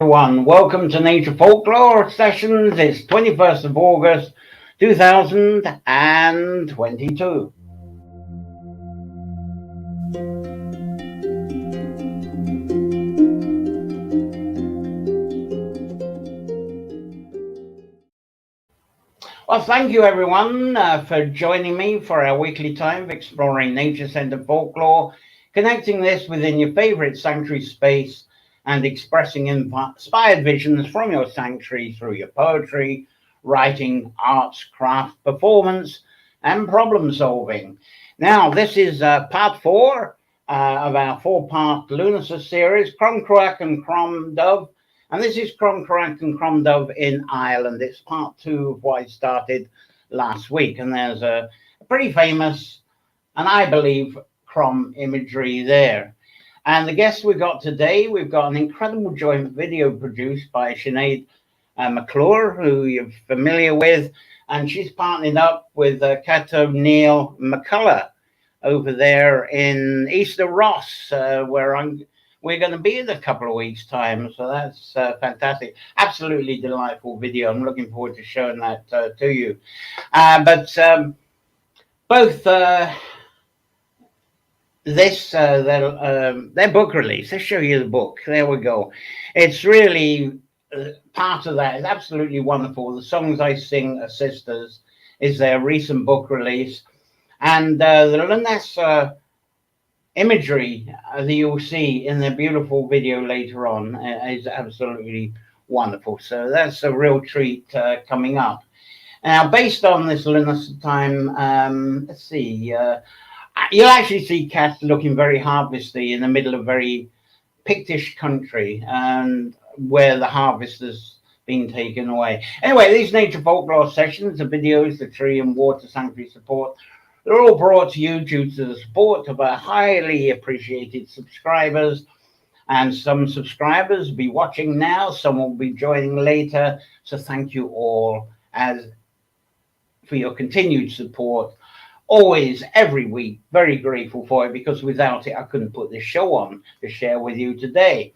Everyone, welcome to Nature Folklore Sessions. It's 21st of August 2022. Well, thank you everyone for joining me for our weekly time of exploring nature-centered folklore, connecting this within your favorite sanctuary space and expressing inspired visions from your sanctuary through your poetry, writing, arts, craft, performance, and problem solving. Now, this is part four of our four-part Lughnasadh series, Crom Cruach Crom Dubh. And this is Crom Cruach Crom Dubh in Ireland. It's part two of what I started last week. And there's a pretty famous, and I believe, Crom imagery there. And the guests we've got today, we've got an incredible joint video produced by Sinead McClure, who you're familiar with. And she's partnered up with Cato Neil McCullough over there in East of Ross, where we're going to be in a couple of weeks' time. So that's fantastic. Absolutely delightful video. I'm looking forward to showing that to you. But both their book release. Let's show you the book. There we go. It's really part of that. It's absolutely wonderful. The Songs I Sing Are Sisters is their recent book release. And the Lughnasadh imagery that you'll see in the beautiful video later on is absolutely wonderful. So that's a real treat coming up. Now, based on this Lughnasadh time, let's see, you'll actually see cats looking very harvesty in the middle of very Pictish country and where the harvest has been taken away. Anyway, these nature folklore sessions, the videos, the tree and water sanctuary support, they're all brought to you due to the support of our highly appreciated subscribers. And some subscribers will be watching now, some will be joining later. So thank you all for your continued support. Always, every week, very grateful for it, because without it, I couldn't put this show on to share with you today.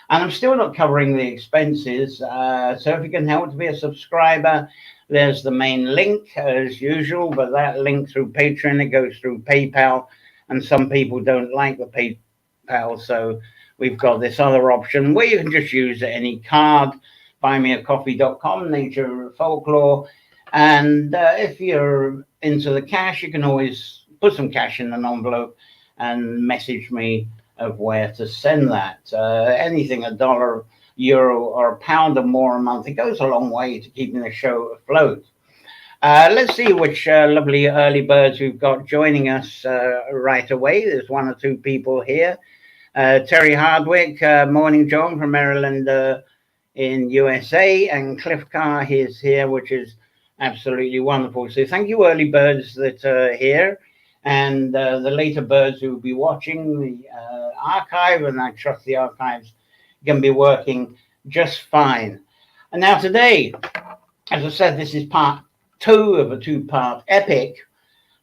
And I'm still not covering the expenses. So if you can help to be a subscriber, there's the main link as usual, but that link through Patreon, it goes through PayPal, and some people don't like the PayPal, so we've got this other option where you can just use any card, buymeacoffee.com, Nature Folklore, and if you're into the cash, you can always put some cash in an envelope and message me of where to send that. Anything $1, euro, or £1 or more a month, it goes a long way to keeping the show afloat. Let's see which lovely early birds we've got joining us right away. There's one or two people here. Terry Hardwick, morning John from Maryland in USA, and Cliff Carr is here, which is absolutely wonderful. So thank you early birds that are here, and the later birds who will be watching the archive, and I trust the archives going to be working just fine. And now today, as I said, this is part two of a two-part epic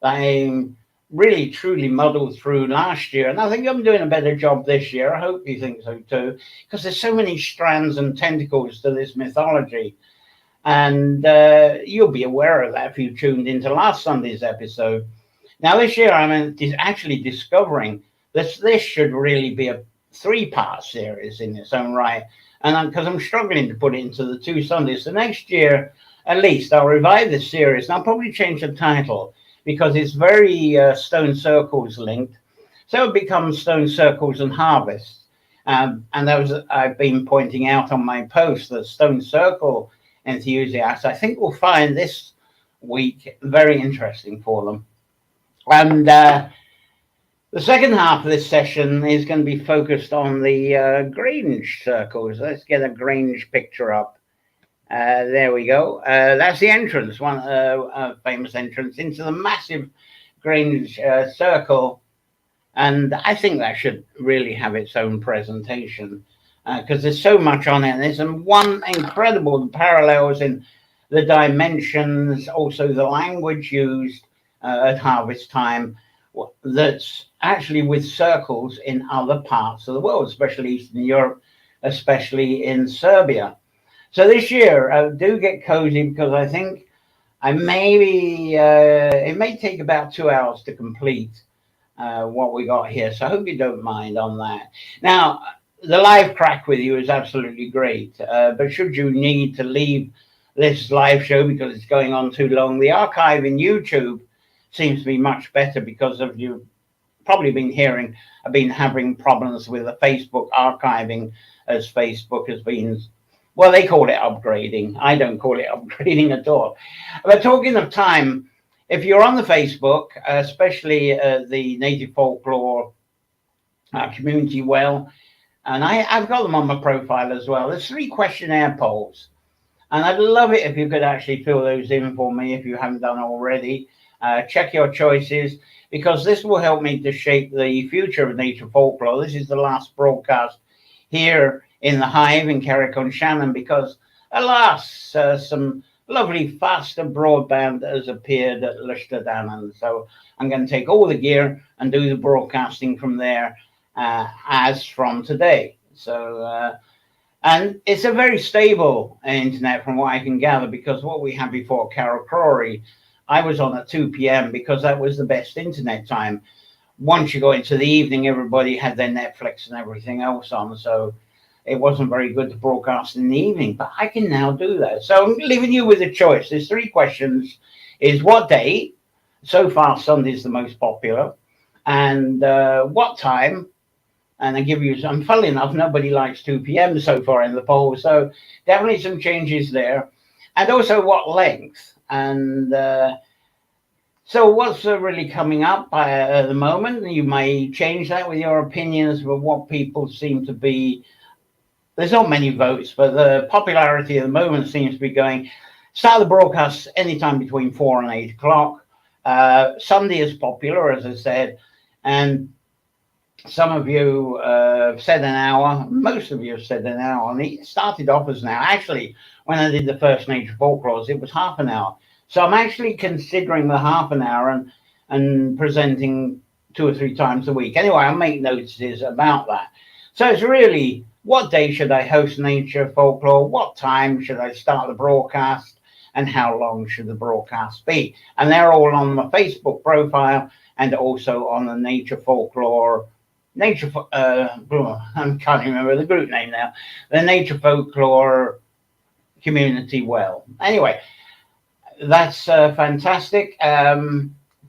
that I really truly muddled through last year, and I think I'm doing a better job this year. I hope you think so too, because there's so many strands and tentacles to this mythology, and you'll be aware of that if you tuned into last Sunday's episode. Now this year I'm actually discovering that this should really be a three-part series in its own right, and because I'm struggling to put it into the 2 Sundays. So next year at least I'll revive this series, and I'll probably change the title because it's very stone circles linked, so it becomes Stone Circles and Harvest. And I've been pointing out on my post that stone circle enthusiasts, I think, will find this week very interesting for them. And the second half of this session is going to be focused on the Grange circles. Let's get a Grange picture up. There we go. That's the entrance, one famous entrance into the massive Grange circle. And I think that should really have its own presentation because there's so much on it. And there's one incredible parallels in the dimensions, also the language used at harvest time, that's actually with circles in other parts of the world, especially Eastern Europe, especially in Serbia. So this year, do get cozy, because I think I maybe it may take about 2 hours to complete what we got here. So I hope you don't mind on that. Now, the live crack with you is absolutely great, but should you need to leave this live show because it's going on too long, the archive in YouTube seems to be much better, because of you probably been hearing, I've been having problems with the Facebook archiving, as Facebook has been, well, they call it upgrading. I don't call it upgrading at all. But talking of time, if you're on the Facebook, especially the Native Folklore community well, and I've got them on my profile as well, there's 3 questionnaire polls. And I'd love it if you could actually fill those in for me if you haven't done already. Check your choices, because this will help me to shape the future of native folklore. This is the last broadcast here in the Hive in Carrick-on-Shannon, because alas, some lovely faster broadband has appeared at Lughnasadh. So I'm going to take all the gear and do the broadcasting from there as from today. So and it's a very stable internet from what I can gather, because what we had before Carol Crawley, I was on at 2 p.m. because that was the best internet time. Once you go into the evening, everybody had their Netflix and everything else on, so it wasn't very good to broadcast in the evening, but I can now do that. So I'm leaving you with a choice. There's 3 questions. Is what day? So far, Sunday's the most popular. And what time? And I give you some, funnily enough, nobody likes 2 p.m. so far in the poll. So definitely some changes there. And also what length. And so what's really coming up at the moment? You may change that with your opinions, but what people seem to be, there's not many votes, but the popularity at the moment seems to be going, start the broadcast anytime between 4 and 8 o'clock. Sunday is popular, as I said, and some of you said an hour. Most of you have said an hour, and it started off as an hour. Actually, when I did the first Nature Folklore, it was half an hour. So I'm actually considering the half an hour and presenting 2 or 3 times a week. Anyway, I'll make notices about that. So it's really, what day should I host Nature Folklore? What time should I start the broadcast? And how long should the broadcast be? And they're all on my Facebook profile, and also on the Nature Folklore, I can't remember the group name now, the Nature Folklore community well. Anyway, that's fantastic.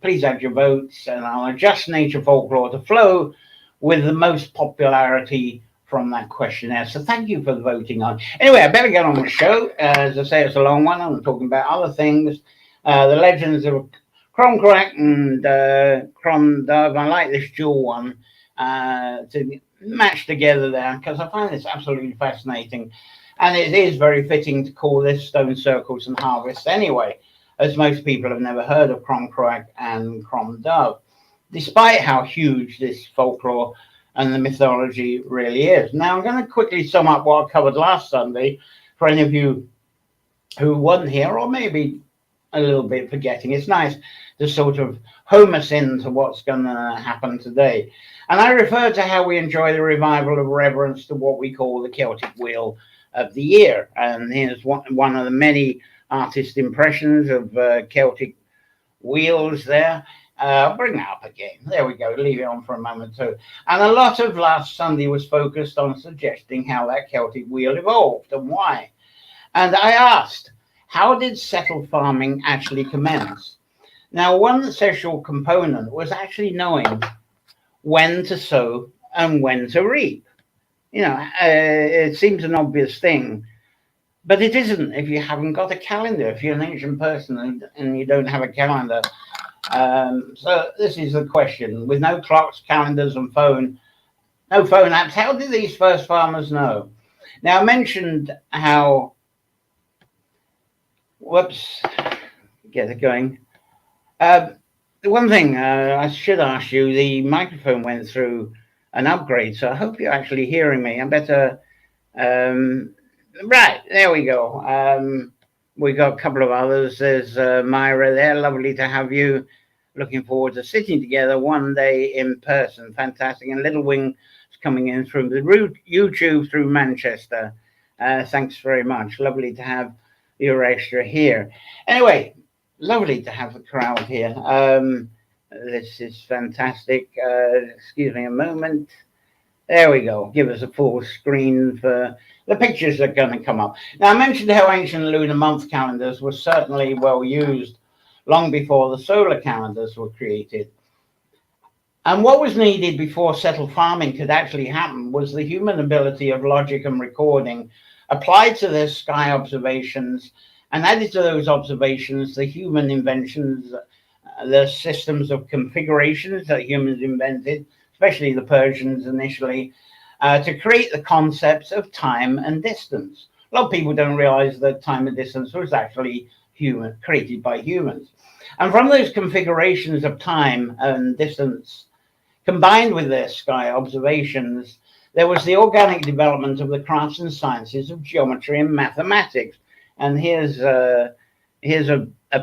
Please add your votes, and I'll adjust Nature Folklore to flow with the most popularity from that questionnaire. So thank you for the voting on. Anyway, I better get on with the show. As I say, it's a long one. I'm talking about other things. The legends of Crom Cruach Crom Dubh. I like this dual one to match together there, because I find this absolutely fascinating. And it is very fitting to call this Stone Circles and Harvests anyway, as most people have never heard of Crom Cruach and Crom Dubh, despite how huge this folklore and the mythology really is. Now, I'm going to quickly sum up what I covered last Sunday for any of you who wasn't here, or maybe a little bit forgetting. It's nice to sort of home us into what's going to happen today. And I referred to how we enjoy the revival of reverence to what we call the Celtic Wheel of the Year. And here's one of the many artist impressions of Celtic wheels there. Bring that up again. There we go. Leave it on for a moment too. And a lot of last Sunday was focused on suggesting how that Celtic wheel evolved and why. And I asked, how did settled farming actually commence? Now, one essential component was actually knowing when to sow and when to reap. You know, it seems an obvious thing, but it isn't if you haven't got a calendar. If you're an ancient person and you don't have a calendar. So this is the question. With no clocks, calendars, and no phone apps, how did these first farmers know? Now, I mentioned how, whoops, get it going. The one thing I should ask you, the microphone went through an upgrade, so I hope you're actually hearing me. I better, right, there we go. We got a couple of others. There's Myra there, lovely to have you. Looking forward to sitting together one day in person. Fantastic. And Little Wing coming in through the YouTube through Manchester. Thanks very much. Lovely to have your extra here. Anyway, lovely to have the crowd here. This is fantastic. Excuse me a moment. There we go. Give us a full screen for the pictures that are going to come up. Now, I mentioned how ancient lunar month calendars were certainly well used long before the solar calendars were created. And what was needed before settled farming could actually happen was the human ability of logic and recording applied to their sky observations, and added to those observations the human inventions, the systems of configurations that humans invented, especially the Persians initially, to create the concepts of time and distance. A lot of people don't realize that time and distance was actually created by humans. And from those configurations of time and distance, combined with their sky observations, there was the organic development of the crafts and sciences of geometry and mathematics. And here's a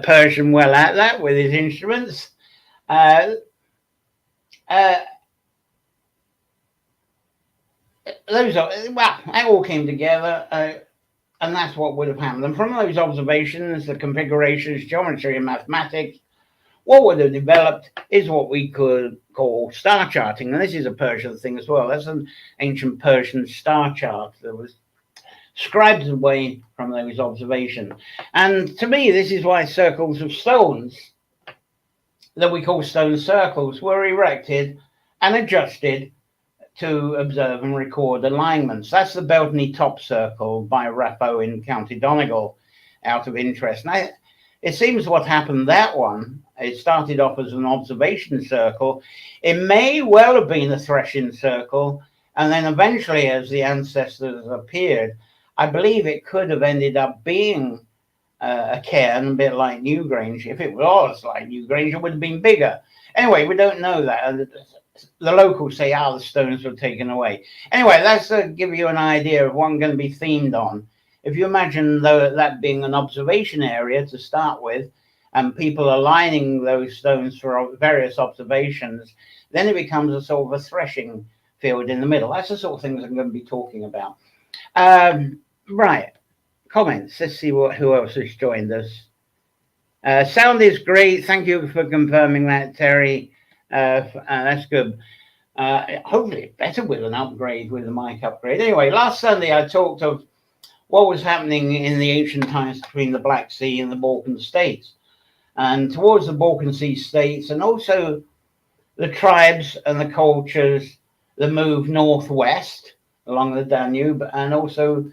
Persian well at that with his instruments. That all came together, and that's what would have happened. And from those observations, the configurations, geometry, and mathematics, what would have developed is what we could call star charting. And this is a Persian thing as well. That's an ancient Persian star chart that was scribed away from those observations. And to me, this is why circles of stones that we call stone circles were erected and adjusted to observe and record alignments. That's the Beltany Top Circle by Rappo in County Donegal, out of interest. Now, it seems what happened, that one, it started off as an observation circle. It may well have been a threshing circle, and then eventually, as the ancestors appeared, I believe it could have ended up being a cairn, a bit like Newgrange. If it was like Newgrange, it would have been bigger. Anyway, we don't know that. The locals say, the stones were taken away. Anyway, that's to give you an idea of what I'm going to be themed on. If you imagine that being an observation area to start with, and people aligning those stones for various observations, then it becomes a sort of a threshing field in the middle. That's the sort of things I'm going to be talking about. Right, comments. Let's see who else has joined us. Sound is great. Thank you for confirming that, Terry. That's good. Hopefully better with an upgrade, with the mic upgrade. Anyway, last Sunday I talked of what was happening in the ancient times between the Black Sea and the Balkan states, and towards the Balkan Sea states, and also the tribes and the cultures that moved northwest along the Danube, and also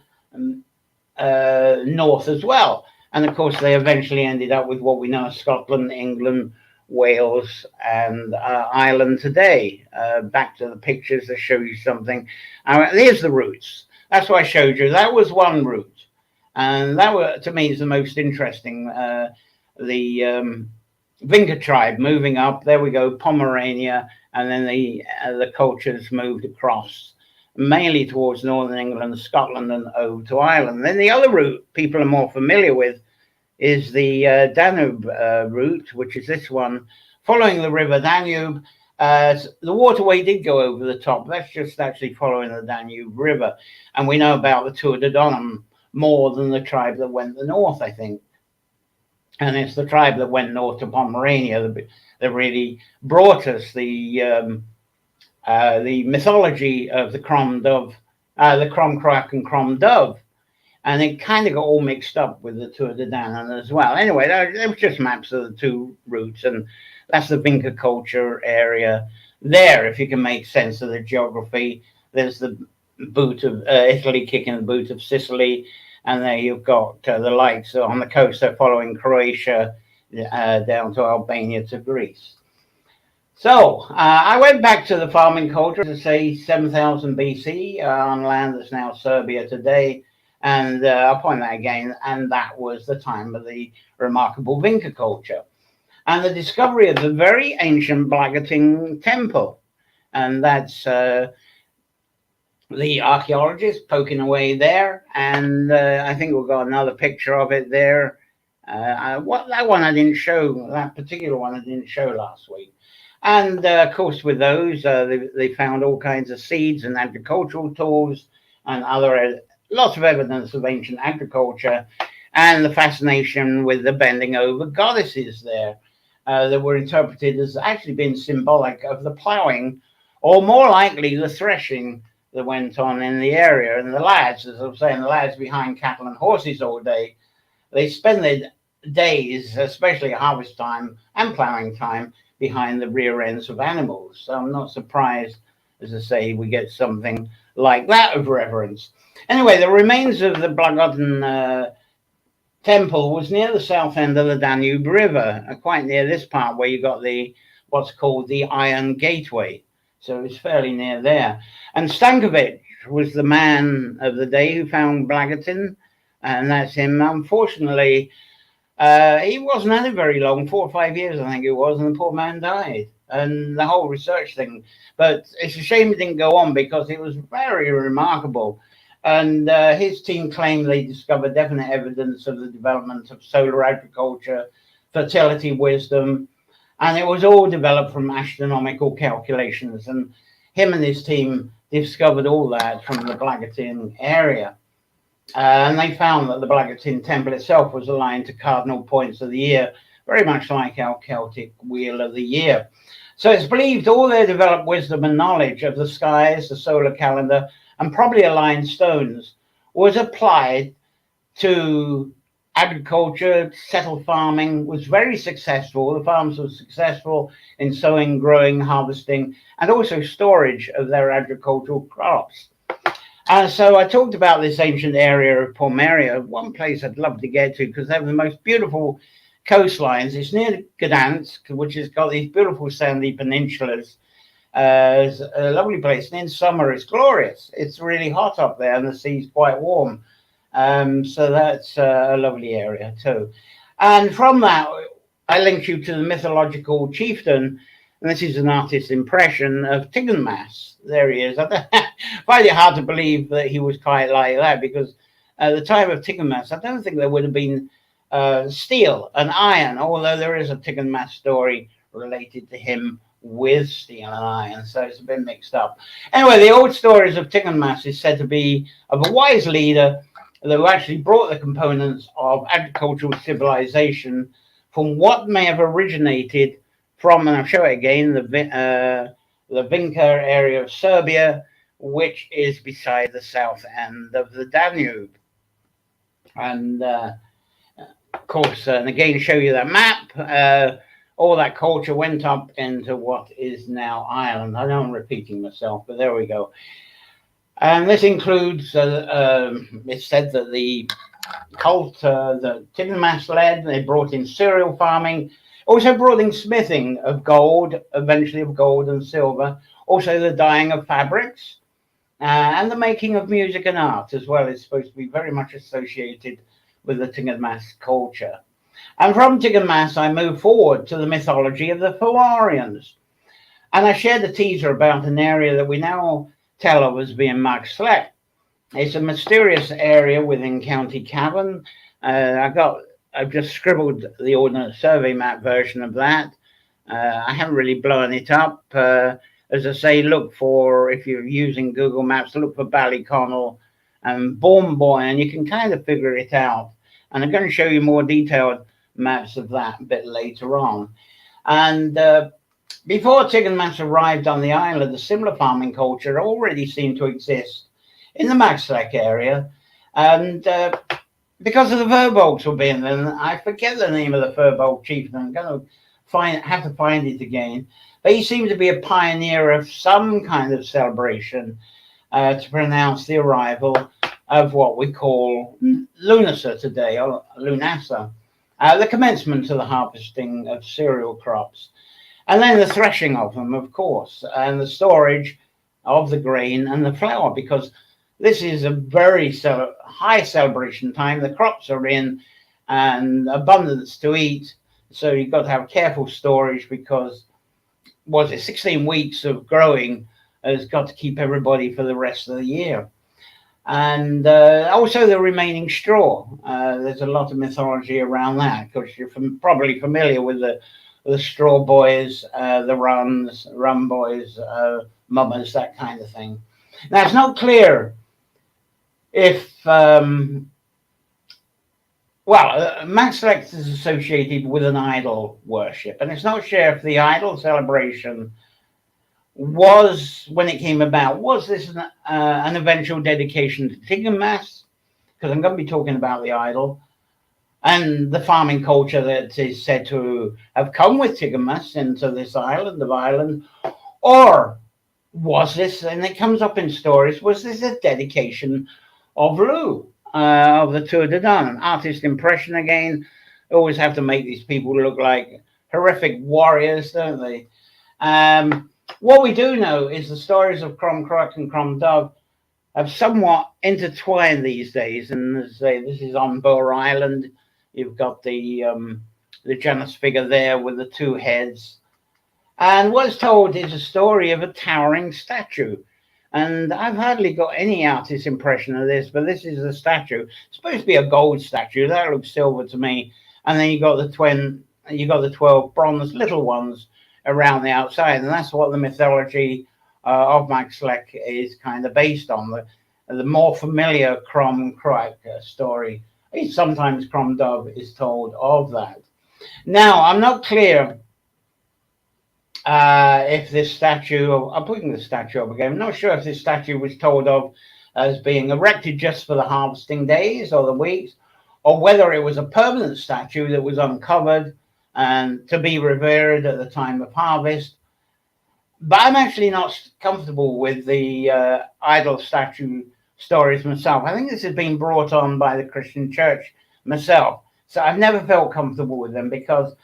north as well. And of course, they eventually ended up with what we know as Scotland, England, Wales, and Ireland today. Back to the pictures to show you something. Here's the routes. That's what I showed you. That was one route, and that to me is the most interesting. The Vinca tribe moving up. There we go, Pomerania, and then the cultures moved across, mainly towards northern England, Scotland, and over to Ireland. Then the other route people are more familiar with is the Danube route, which is this one, following the river Danube. The waterway did go over the top. That's just actually following the Danube River. And we know about the Tour de Donum more than the tribe that went the north, I think. And it's the tribe that went north to Pomerania that really brought us the mythology of the Crom Dubh, the Crom Cruach Crom Dubh. And it kind of got all mixed up with the Tour de Danube as well. Anyway, there was just maps of the two routes, and that's the Vinca culture area there, if you can make sense of the geography. There's the boot of Italy kicking the boot of Sicily, and there you've got the likes on the coast. They're following Croatia down to Albania to Greece. So I went back to the farming culture to say 7,000 BC on land that's now Serbia today. And I'll point that again, and that was the time of the remarkable Vinca culture and the discovery of the very ancient Blagating temple. And that's the archaeologists poking away there, and I think we've got another picture of it there. That one I didn't show, that particular one I didn't show last week. And of course, with those, they found all kinds of seeds and agricultural tools and other lots of evidence of ancient agriculture, and the fascination with the bending over goddesses there that were interpreted as actually being symbolic of the ploughing, or more likely the threshing that went on in the area. And the lads, as I was saying, the lads behind cattle and horses all day, they spend their days, especially at harvest time and ploughing time, behind the rear ends of animals. So I'm not surprised, as I say, we get something like that of reverence. Anyway, the remains of the Blagotin temple was near the south end of the Danube River, quite near this part where you got the what's called the Iron Gateway. So it's fairly near there. And Stankovic was the man of the day who found Blagotin, and that's him. Unfortunately, he wasn't at it very long, 4 or 5 years, I think it was, and the poor man died. And the whole research thing, but it's a shame it didn't go on because it was very remarkable. And his team claimed they discovered definite evidence of the development of solar agriculture, fertility, wisdom, and it was all developed from astronomical calculations. And him and his team discovered all that from the Blagotin area. And they found that the Blagotin temple itself was aligned to cardinal points of the year, very much like our Celtic wheel of the year. So it's believed all their developed wisdom and knowledge of the skies, the solar calendar, and probably aligned stones was applied to agriculture. Settled farming was very successful. The farms were successful in sowing, growing, harvesting, and also storage of their agricultural crops. And so I talked about this ancient area of Pomeria, one place I'd love to get to because they have the most beautiful coastlines. It's near Gdansk, which has got these beautiful sandy peninsulas. It's a lovely place, and in summer it's glorious. It's really hot up there, and the sea's quite warm. So that's a lovely area too. And from that, I link you to the mythological chieftain, and this is an artist's impression of Tiganmas. There he is. I find it hard to believe that he was quite like that, because at the time of Tiganmas, I don't think there would have been steel and iron, although there is a Tiganmas story related to him with steel and iron, so it's a bit mixed up. Anyway, the old stories of Tiganmas is said to be of a wise leader who actually brought the components of agricultural civilization from what may have originated from, and I'll show it again, the Vinca area of Serbia, which is beside the south end of the Danube. And of course, and again, show you that map. All that culture went up into what is now Ireland. I know I'm repeating myself, but there we go. And this includes, it's said that the cult that Tiganmas led, they brought in cereal farming, also brought in smithing of gold, eventually of gold and silver, also the dyeing of fabrics, and the making of music and art as well is supposed to be very much associated with the Tiganmas culture. And from Tiganmas, I move forward to the mythology of the Fawarians. And I shared a teaser about an area that we now tell of as being Mark Slep. It's a mysterious area within County Cavan. I've just scribbled the Ordnance Survey map version of that. I haven't really blown it up. As I say, look for, if you're using Google Maps, look for Ballyconnell and Bournemouth, and you can kind of figure it out. And I'm going to show you more detailed maps of that a bit later on. And before Tiganmas arrived on the island, a similar farming culture already seemed to exist in the Maxlack area. And because of the Furbolgs were being there, I forget the name of the Furbolg chieftain. I'm going to have to find it again. But he seemed to be a pioneer of some kind of celebration to pronounce the arrival of what we call Lughnasadh today, or Lughnasadh, the commencement of the harvesting of cereal crops, and then the threshing of them, of course, and the storage of the grain and the flour, because this is a very high celebration time. The crops are in and abundance to eat, so you've got to have careful storage, because 16 weeks of growing has got to keep everybody for the rest of the year. And also the remaining straw. There's a lot of mythology around that, because you're probably familiar with the the straw boys, the rum boys, mummers, that kind of thing. Now, it's not clear if, Maxlect is associated with an idol worship, and it's not sure if the idol celebration was, when it came about, was this an eventual dedication to Tigamas? Because I'm going to be talking about the idol and the farming culture that is said to have come with Tigamas into this island of Ireland. Or was this, and it comes up in stories, was this a dedication of Lugh, of the Tuatha Dé Danann? Artist impression again. Always have to make these people look like horrific warriors, don't they? What we do know is the stories of Crom Cruach and Crom Dubh have somewhat intertwined these days. And as I say, this is on Boer Island. You've got the Janus figure there with the two heads. And what's told is a story of a towering statue. And I've hardly got any artist impression of this, but this is a statue. It's supposed to be a gold statue. That looks silver to me. And then you got the 12 bronze little ones around the outside, and that's what the mythology of Maxlech is kind of based on. The more familiar Crom Cruach story. Sometimes Crom Dubh is told of that. Now, I'm not clear if this statue, I'm putting the statue up again, I'm not sure if this statue was told of as being erected just for the harvesting days or the weeks, or whether it was a permanent statue that was uncovered and to be revered at the time of harvest. But I'm actually not comfortable with the idol statue stories myself. I think this has been brought on by the Christian church myself. So I've never felt comfortable with them, because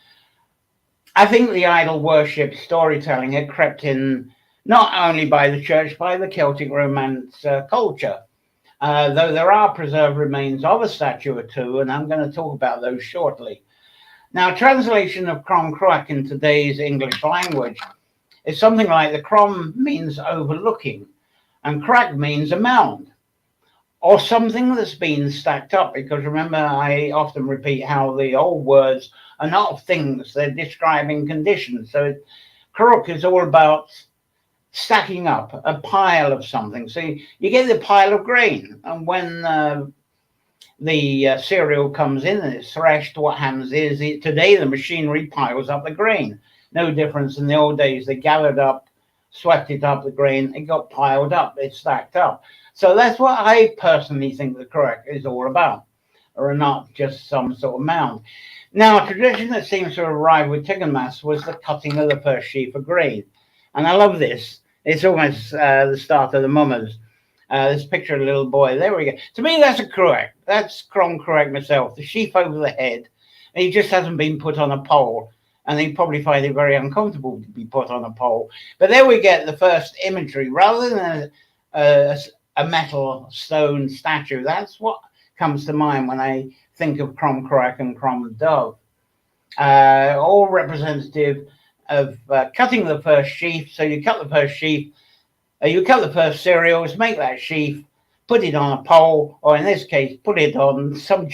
I think the idol worship storytelling had crept in not only by the church, by the Celtic Romance culture. Though there are preserved remains of a statue or two, and I'm going to talk about those shortly. Now, translation of Crom Cruach in today's English language is something like the Crom means overlooking, and Cruach means a mound, or something that's been stacked up. Because remember, I often repeat how the old words are not things, they're describing conditions. So Cruach is all about stacking up a pile of something. So you get the pile of grain, and when the cereal comes in and it's threshed, what happens is today the machinery piles up the grain. No difference in the old days. They gathered up, swept it up, the grain, it got piled up, it's stacked up. So that's what I personally think the Cruach is all about, or not just some sort of mound. Now, a tradition that seems to arrive with Tigamas was the cutting of the first sheaf of grain. And I love this. It's almost the start of the mummers. This picture of a little boy. There we go. To me, that's a Cruach. That's Crom Cruach myself. The sheaf over the head. And he just hasn't been put on a pole. And they probably find it very uncomfortable to be put on a pole. But there we get the first imagery. Rather than a metal stone statue, that's what comes to mind when I think of Crom Cruach and Crom Dubh. All representative of cutting the first sheaf. So you cut the first sheaf. You cut the first cereals, make that sheaf, put it on a pole, or in this case, put it on some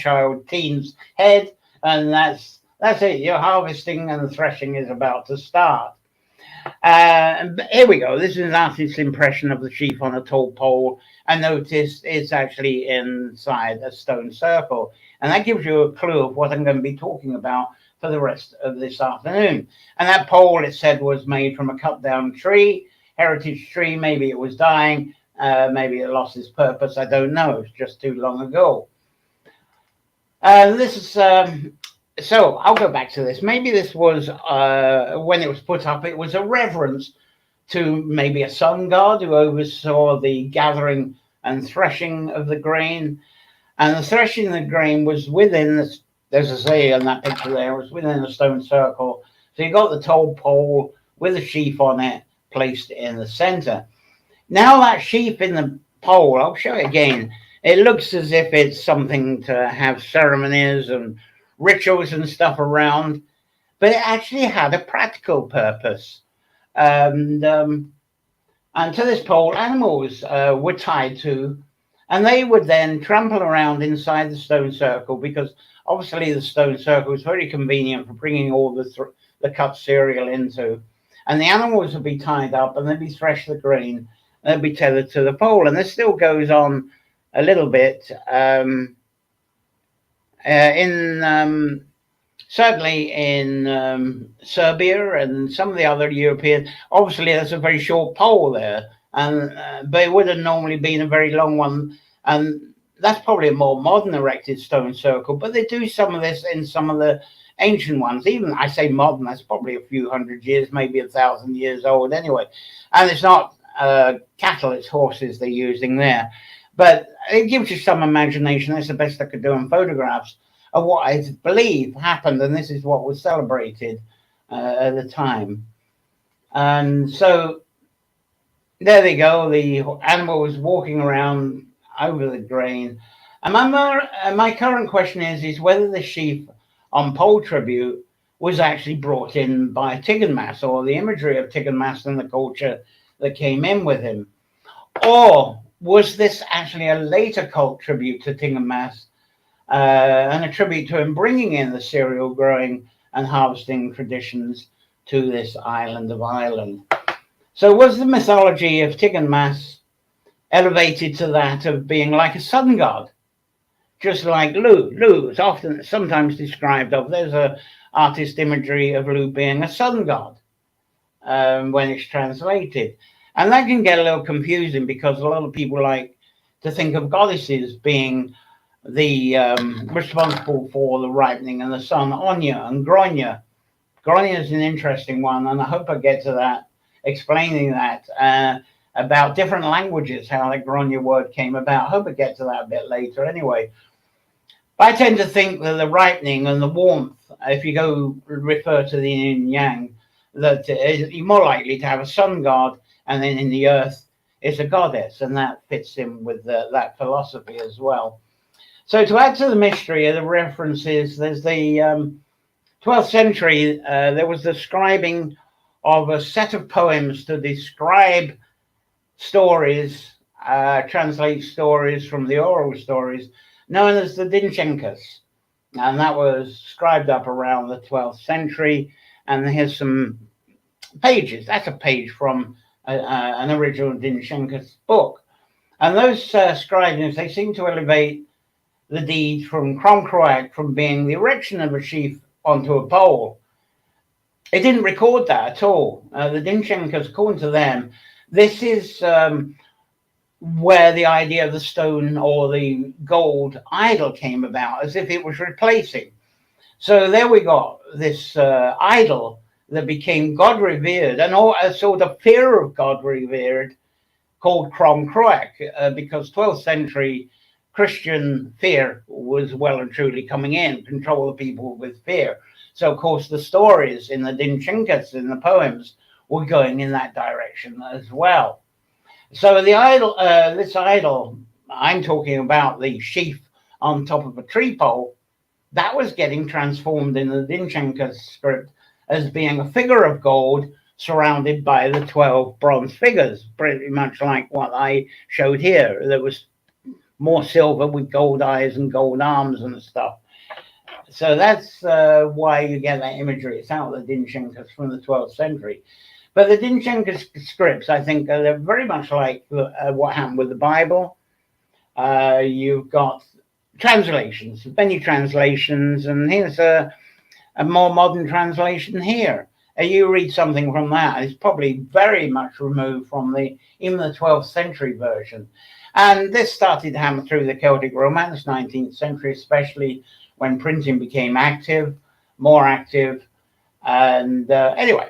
teen's head, and that's it. Your harvesting and the threshing is about to start. Here we go. This is an artist's impression of the sheaf on a tall pole. And notice it's actually inside a stone circle. And that gives you a clue of what I'm going to be talking about for the rest of this afternoon. And that pole, it said, was made from a cut down tree. Heritage tree. Maybe it was dying, maybe it lost its purpose, I don't know, it's just too long ago. This is so I'll go back to this. Maybe this was when it was put up, it was a reverence to maybe a sun god who oversaw the gathering and threshing of the grain. And the threshing of the grain was within this, as I say in that picture there, was within a stone circle. So you got the tall pole with a sheaf on it placed in the center. Now that sheaf in the pole, I'll show it again. It looks as if it's something to have ceremonies and rituals and stuff around, but it actually had a practical purpose. And to this pole, animals were tied to, and they would then trample around inside the stone circle, because obviously the stone circle is very convenient for bringing all the the cut cereal into. And the animals would be tied up and they'd be threshed the grain, and they'd be tethered to the pole. And this still goes on a little bit certainly in Serbia and some of the other European. Obviously, there's a very short pole there, and but it would have normally been a very long one. And that's probably a more modern erected stone circle, but they do some of this in some of the ancient ones. Even I say modern, that's probably a few hundred years, maybe 1,000 years old anyway. And it's not cattle, it's horses they're using there. But it gives you some imagination. That's the best I could do in photographs of what I believe happened, and this is what was celebrated at the time. And so there they go. The animal was walking around over the grain. And my current question is whether the sheaf on pole tribute was actually brought in by Tiganmas, or the imagery of Tiganmas and the culture that came in with him. Or was this actually a later cult tribute to Tiganmas, and a tribute to him bringing in the cereal growing and harvesting traditions to this island of Ireland? So was the mythology of Tiganmas elevated to that of being like a sun god, just like Lu? Lu is often sometimes described of, there's a artist imagery of Lu being a sun god when it's translated. And that can get a little confusing because a lot of people like to think of goddesses being the responsible for the ripening and the sun. Onya and Gronya. Gronya is an interesting one, and I hope I get to that, explaining that about different languages, how the Gronya word came about. I hope I get to that a bit later anyway. But I tend to think that the ripening and the warmth, if you go refer to the yin and yang, that you're more likely to have a sun god, and then in the earth is a goddess, and that fits in with that philosophy as well. So to add to the mystery of the references, there's the 12th century, there was the scribing of a set of poems to describe stories, translate stories from the oral stories, known as the Dinchenkas. And that was scribed up around the 12th century. And here's some pages. That's a page from an original Dinchenkas book. And those scribings, they seem to elevate the deed from Crom Cruach from being the erection of a sheaf onto a pole. It didn't record that at all. The Dinchenkas, according to them, this is where the idea of the stone or the gold idol came about, as if it was replacing. So there we got this idol that became God revered, and a sort of fear of God revered, called Crom Cruach, because 12th century Christian fear was well and truly coming in, control the people with fear. So of course the stories in the Dinchenkas, in the poems, were going in that direction as well. So the idol, this idol, I'm talking about the sheaf on top of a tree pole, that was getting transformed in the Dinchenkas script as being a figure of gold surrounded by the 12 bronze figures, pretty much like what I showed here. There was more silver with gold eyes and gold arms and stuff. So that's why you get that imagery. It's out of the Dinchenkas from the 12th century. But the Dinchenkas scripts, I think, they're very much like what happened with the Bible. You've got translations, many translations, and here's a more modern translation here. You read something from that, it's probably very much removed from even the 12th century version. And this started to happen through the Celtic Romance, 19th century, especially when printing became more active. And anyway,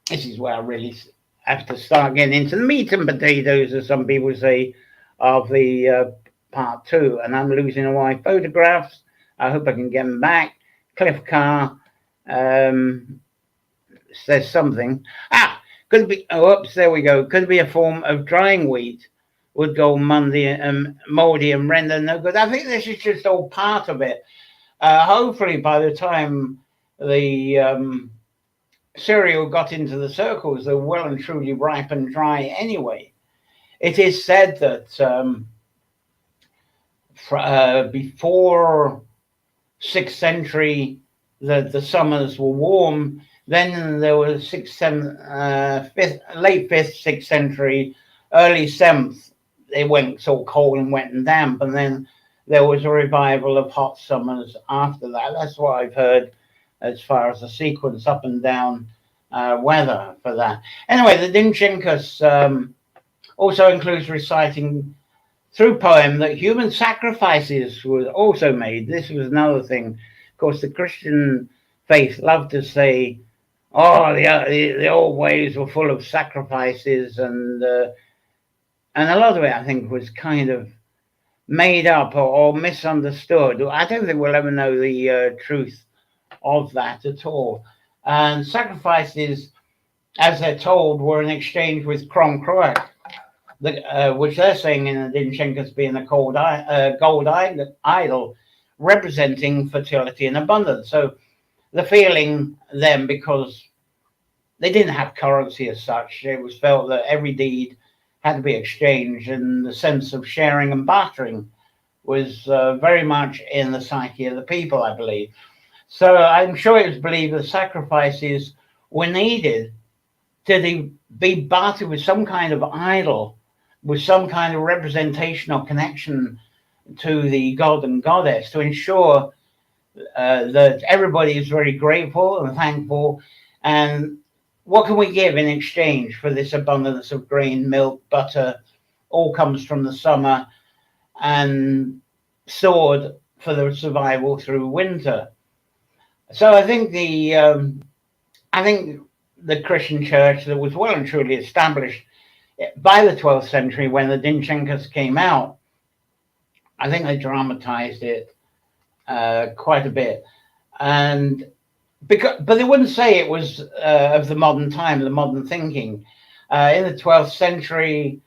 this is where I really have to start getting into the meat and potatoes, as some people say, of the part 2. And I'm losing all my photographs. I hope I can get them back. Cliff Carr says something. Could be, oops, there we go. Could be a form of drying wheat. Would go moldy and render no good. I think this is just all part of it. Hopefully by the time the cereal got into the circles, they're well and truly ripe and dry anyway. It is said that before 6th century, the summers were warm, Then there was late 5th, 6th century, early 7th. It went so cold and wet and damp, and then there was a revival of hot summers after that. That's what I've heard as far as the sequence up and down weather for that. Anyway, the Dinchenkas also includes reciting through poem that human sacrifices were also made. This was another thing. Of course, the Christian faith loved to say, "Oh, the old ways were full of sacrifices," and a lot of it, I think, was kind of made up or misunderstood. I don't think we'll ever know the truth of that at all. And sacrifices, as they're told, were in exchange with Crom Cruach, which they're saying in the Dinchenkas being a gold idol representing fertility and abundance. So the feeling then, because they didn't have currency as such, it was felt that every deed had to be exchanged, and the sense of sharing and bartering was very much in the psyche of the people, I believe. So I'm sure it was believed that sacrifices were needed to be bartered with some kind of idol, with some kind of representation or connection to the god and goddess, to ensure that everybody is very grateful and thankful. And what can we give in exchange for this abundance of grain, milk, butter, all comes from the summer and stored for the survival through winter? So I think the Christian church that was well and truly established by the 12th century, when the Dinchenkas came out, I think they dramatized it quite a bit, but they wouldn't say it was of the modern time, the modern thinking. In the 12th century,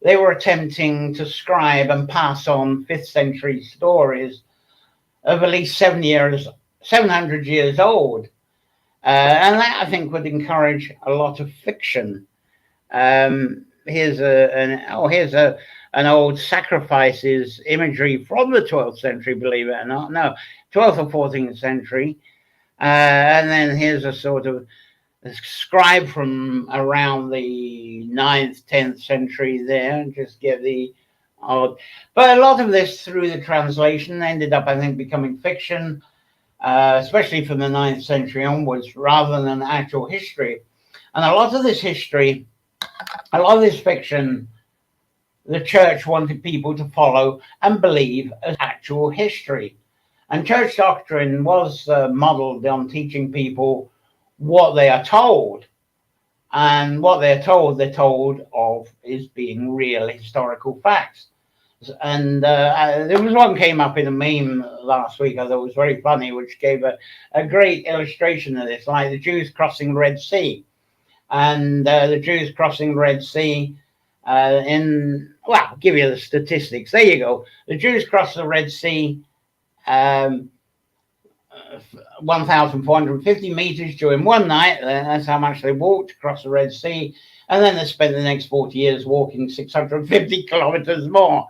they were attempting to scribe and pass on 5th century stories of at least 700 years old. And that, I think, would encourage a lot of fiction. Here's an old sacrifices imagery from the 12th century, believe it or not. No, 12th or 14th century. And then here's a sort of scribe from around the 9th, 10th century there, and just give the odd. But a lot of this, through the translation, ended up, I think, becoming fiction, especially from the 9th century onwards, rather than actual history. And a lot of this history, a lot of this fiction, the church wanted people to follow and believe as actual history. And church doctrine was modeled on teaching people what they are told. And what they're told of is being real historical facts. And there was one came up in a meme last week I thought was very funny, which gave a great illustration of this, like the Jews crossing the Red Sea. And the Jews crossing the Red Sea I'll give you the statistics. There you go. The Jews crossed the Red Sea 1,450 meters during one night. That's how much they walked across the Red Sea. And then they spent the next 40 years walking 650 kilometers more.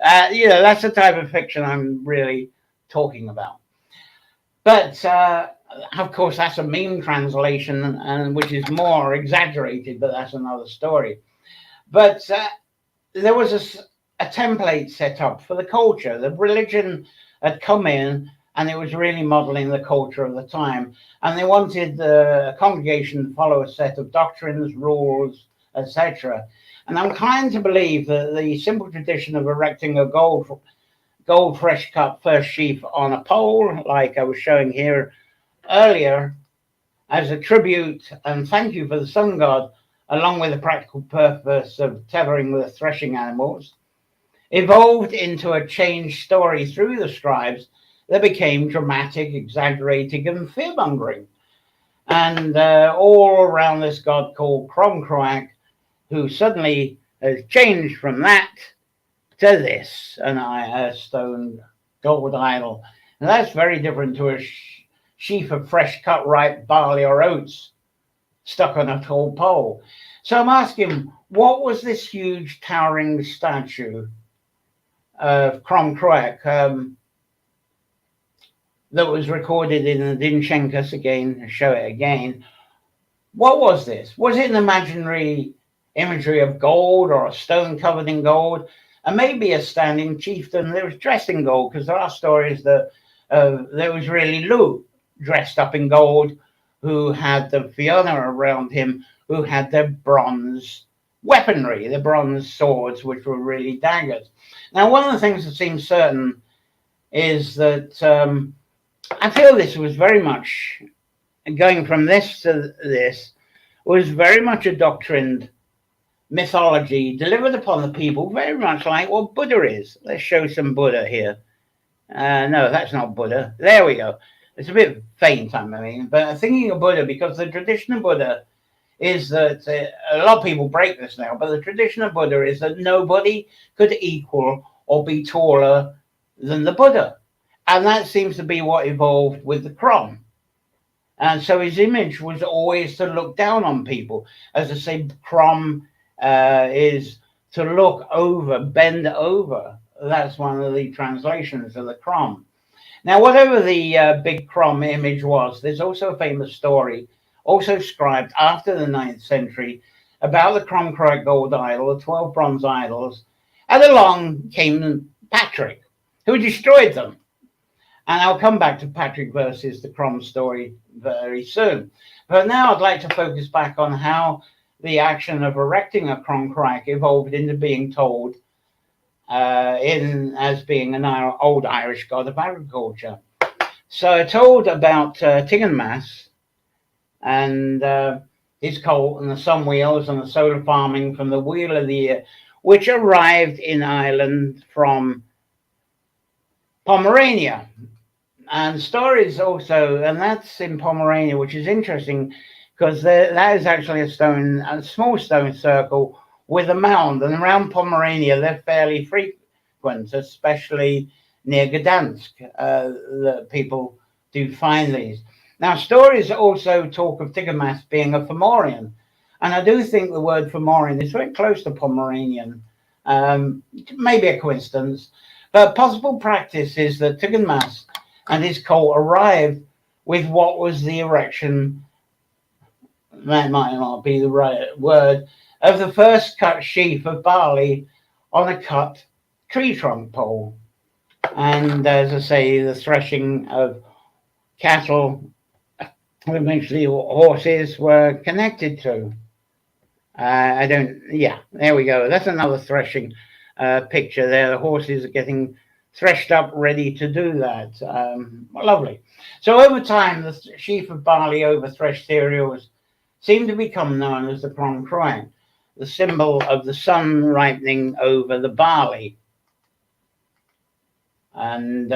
That's the type of fiction I'm really talking about. But of course, that's a meme translation, and which is more exaggerated, but that's another story. But there was a template set up for the culture. The religion had come in, and it was really modeling the culture of the time. And they wanted the congregation to follow a set of doctrines, rules, etc. And I'm inclined to believe that the simple tradition of erecting a gold fresh cut first sheaf on a pole, like I was showing here earlier, as a tribute and thank you for the sun god, along with the practical purpose of tethering the threshing animals, evolved into a changed story through the scribes that became dramatic, exaggerating, and fear-mongering. And all around this god called Crom Cruach, who suddenly has changed from that to this, a stone gold idol. And that's very different to a sheaf of fresh cut ripe barley or oats stuck on a tall pole. So I'm asking, what was this huge towering statue of Crom Cruach that was recorded in the Dinchenkas, again, show it again? What was this? Was it an imaginary imagery of gold or a stone covered in gold? And maybe a standing chieftain that was dressed in gold, because there are stories that there was really Lugh dressed up in gold, who had the Fiona around him, who had their bronze weaponry, the bronze swords, which were really daggers. Now, one of the things that seems certain is that I feel this was very much, going from this to this, was very much a doctrined mythology delivered upon the people, very much like what Buddha is. Let's show some Buddha here. No, that's not Buddha. There we go. It's a bit faint, I mean, but I'm thinking of Buddha because the tradition of Buddha is that a lot of people break this now, but the tradition of Buddha is that nobody could equal or be taller than the Buddha. And that seems to be what evolved with the Crom. And so his image was always to look down on people. As I say, Crom is to look over, bend over. That's one of the translations of the Crom. Now, whatever the big Crom image was, there's also a famous story, also scribed after the 9th century, about the Crom Cruach gold idol, the 12 bronze idols, and along came Patrick, who destroyed them. And I'll come back to Patrick versus the Crom story very soon. But now I'd like to focus back on how the action of erecting a Crom Cruach evolved into being told as being an old Irish god of agriculture. So I told about Tiganmas and his colt and the sun wheels and the solar farming from the wheel of the year, which arrived in Ireland from Pomerania. And stories also, and that's in Pomerania, which is interesting because that is actually a small stone circle with a mound. And around Pomerania, they're fairly frequent, especially near Gdansk, that people do find these. Now, stories also talk of Tiganmas being a Fomorian. And I do think the word Fomorian is very close to Pomeranian. Maybe a coincidence. But possible practice is that Tiganmas and his colt arrived with what was the erection, that might not be the right word, of the first cut sheaf of barley on a cut tree trunk pole. And as I say, the threshing of cattle, eventually horses, were connected to. There we go. That's another threshing picture there. The horses are getting threshed up, ready to do that. Lovely. So over time, the sheaf of barley over threshed cereals seemed to become known as the Crom Cruach, the symbol of the sun ripening over the barley. And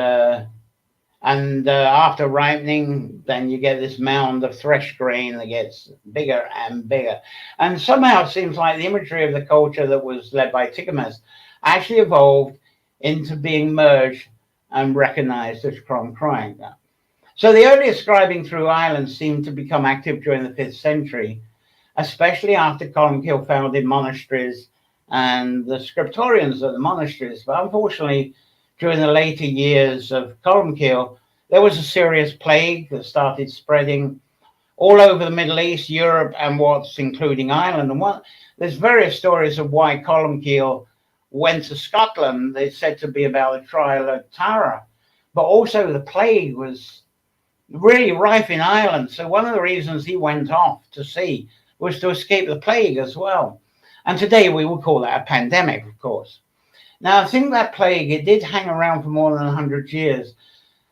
after ripening, then you get this mound of threshed grain that gets bigger and bigger. And somehow it seems like the imagery of the culture that was led by Tiganmas actually evolved into being merged and recognized as Crom Cruach. So the earliest scribing through Ireland seemed to become active during the 5th century, especially after Columcille founded monasteries and the scriptorians of the monasteries. But unfortunately, during the later years of Columcille, there was a serious plague that started spreading all over the Middle East, Europe, and what's including Ireland. And there's various stories of why Columcille went to Scotland. They said to be about the trial of Tara, but also the plague was really rife in Ireland. So one of the reasons he went off to sea was to escape the plague as well. And today we would call that a pandemic, of course. Now, I think that plague, it did hang around for more than 100 years.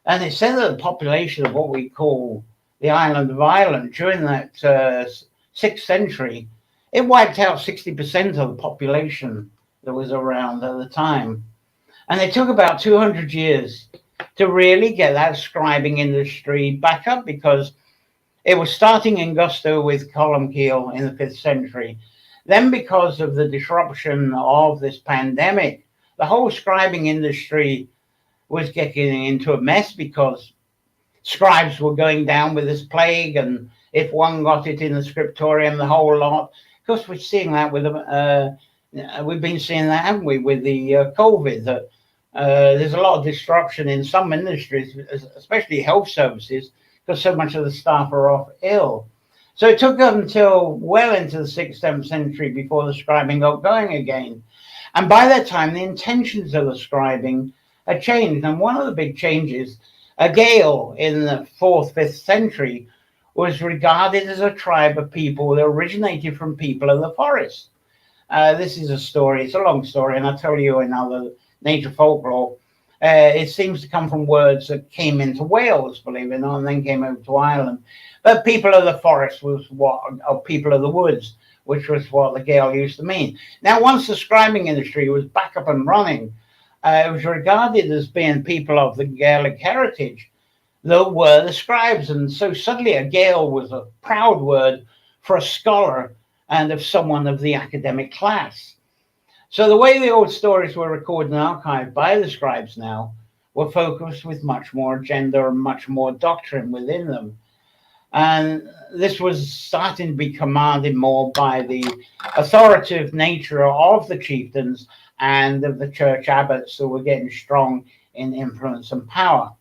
And it said that the population of what we call the island of Ireland during that 6th century, it wiped out 60% of the population that was around at the time. And it took about 200 years to really get that scribing industry back up, because it was starting in gusto with Columcille in the 5th century. Then, because of the disruption of this pandemic, the whole scribing industry was getting into a mess because scribes were going down with this plague, and if one got it in the scriptorium, the whole lot. Of course, we're seeing that with we've been seeing that, haven't we, with the COVID, that there's a lot of disruption in some industries, especially health services, because so much of the staff are off ill. So it took until well into the 6th, 7th century before the scribing got going again. And by that time, the intentions of the scribing had changed. And one of the big changes, a Gael in the 4th, 5th century was regarded as a tribe of people that originated from people of the forest. This is a story, it's a long story, and I'll tell you in other nature folklore. It seems to come from words that came into Wales, believe it or not, and then came over to Ireland. But people of the forest was what, or people of the woods, which was what the Gael used to mean. Now, once the scribing industry was back up and running, it was regarded as being people of the Gaelic heritage that were the scribes. And so suddenly a Gael was a proud word for a scholar and of someone of the academic class. So the way the old stories were recorded and archived by the scribes now were focused with much more agenda and much more doctrine within them. And this was starting to be commanded more by the authoritative nature of the chieftains and of the church abbots that were getting strong in influence and power.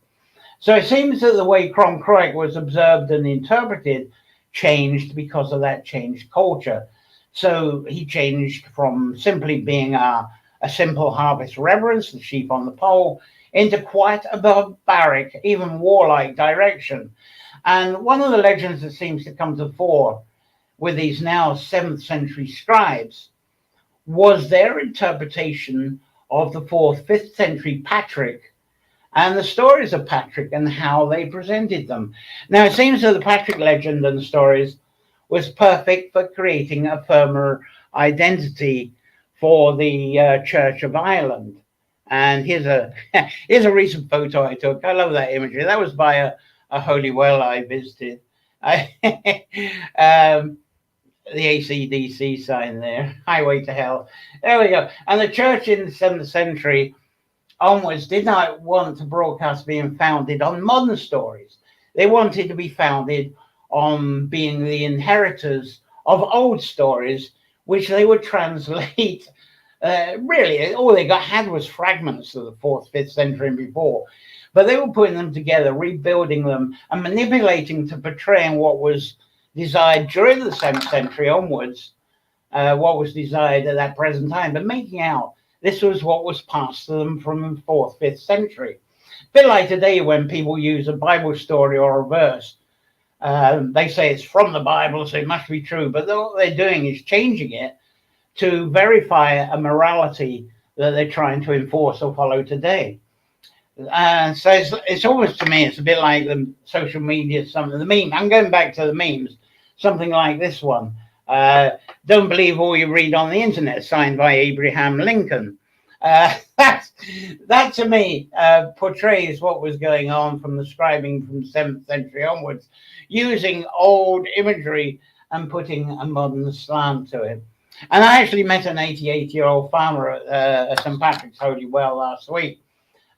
So it seems that the way Crom Cruach was observed and interpreted changed because of that changed culture. So he changed from simply being a simple harvest reverence, the sheep on the pole, into quite a barbaric, even warlike direction. And one of the legends that seems to come to the fore with these now 7th century scribes was their interpretation of the 4th, 5th century Patrick and the stories of Patrick and how they presented them. Now, it seems that the Patrick legend and stories was perfect for creating a firmer identity for the Church of Ireland. And here's a recent photo I took. I love that imagery. That was by a holy well I visited. The AC/DC sign there, highway to hell. There we go. And the church in the 7th century onwards did not want to broadcast being founded on modern stories. They wanted to be founded on being the inheritors of old stories, which they would translate. Really, all they had was fragments of the 4th, 5th century and before. But they were putting them together, rebuilding them, and manipulating to portray what was desired during the 7th century onwards, what was desired at that present time, but making out this was what was passed to them from the 4th, 5th century. A bit like today when people use a Bible story or a verse, they say it's from the Bible, so it must be true, but what they're doing is changing it to verify a morality that they're trying to enforce or follow today. So it's almost, to me, it's a bit like the social media, some of the meme. I'm going back to the memes, something like this one. Don't believe all you read on the internet, signed by Abraham Lincoln. That to me portrays what was going on from the scribing from the 7th century onwards, using old imagery and putting a modern slant to it. And I actually met an 88-year-old farmer at St. Patrick's Holy Well last week.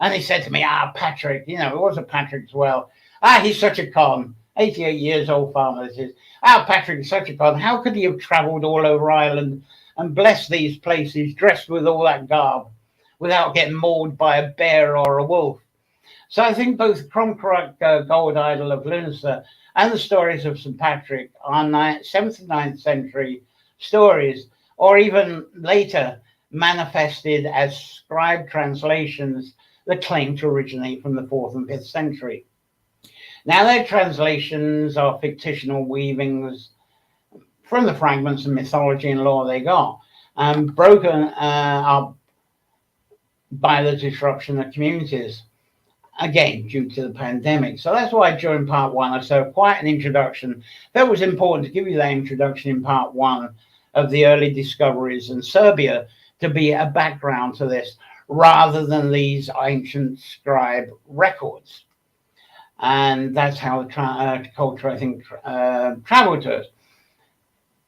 And he said to me, Patrick, it was a Patrick's Well. He's such a con. 88 years old farmer, this is. Patrick is such a con. How could he have travelled all over Ireland and blessed these places dressed with all that garb without getting mauled by a bear or a wolf? So I think both Crom Cruach gold idol of Lughnasadh and the stories of St. Patrick are 7th and 9th century stories, or even later manifested as scribe translations that claim to originate from the 4th and 5th century. Now, their translations are fictional weavings from the fragments of mythology and lore they got, and broken up by the disruption of communities, again, due to the pandemic. So that's why during part 1, I said quite an introduction. That was important to give you that introduction in part 1 of the early discoveries in Serbia to be a background to this, rather than these ancient scribe records. And that's how the culture, I think, traveled to us.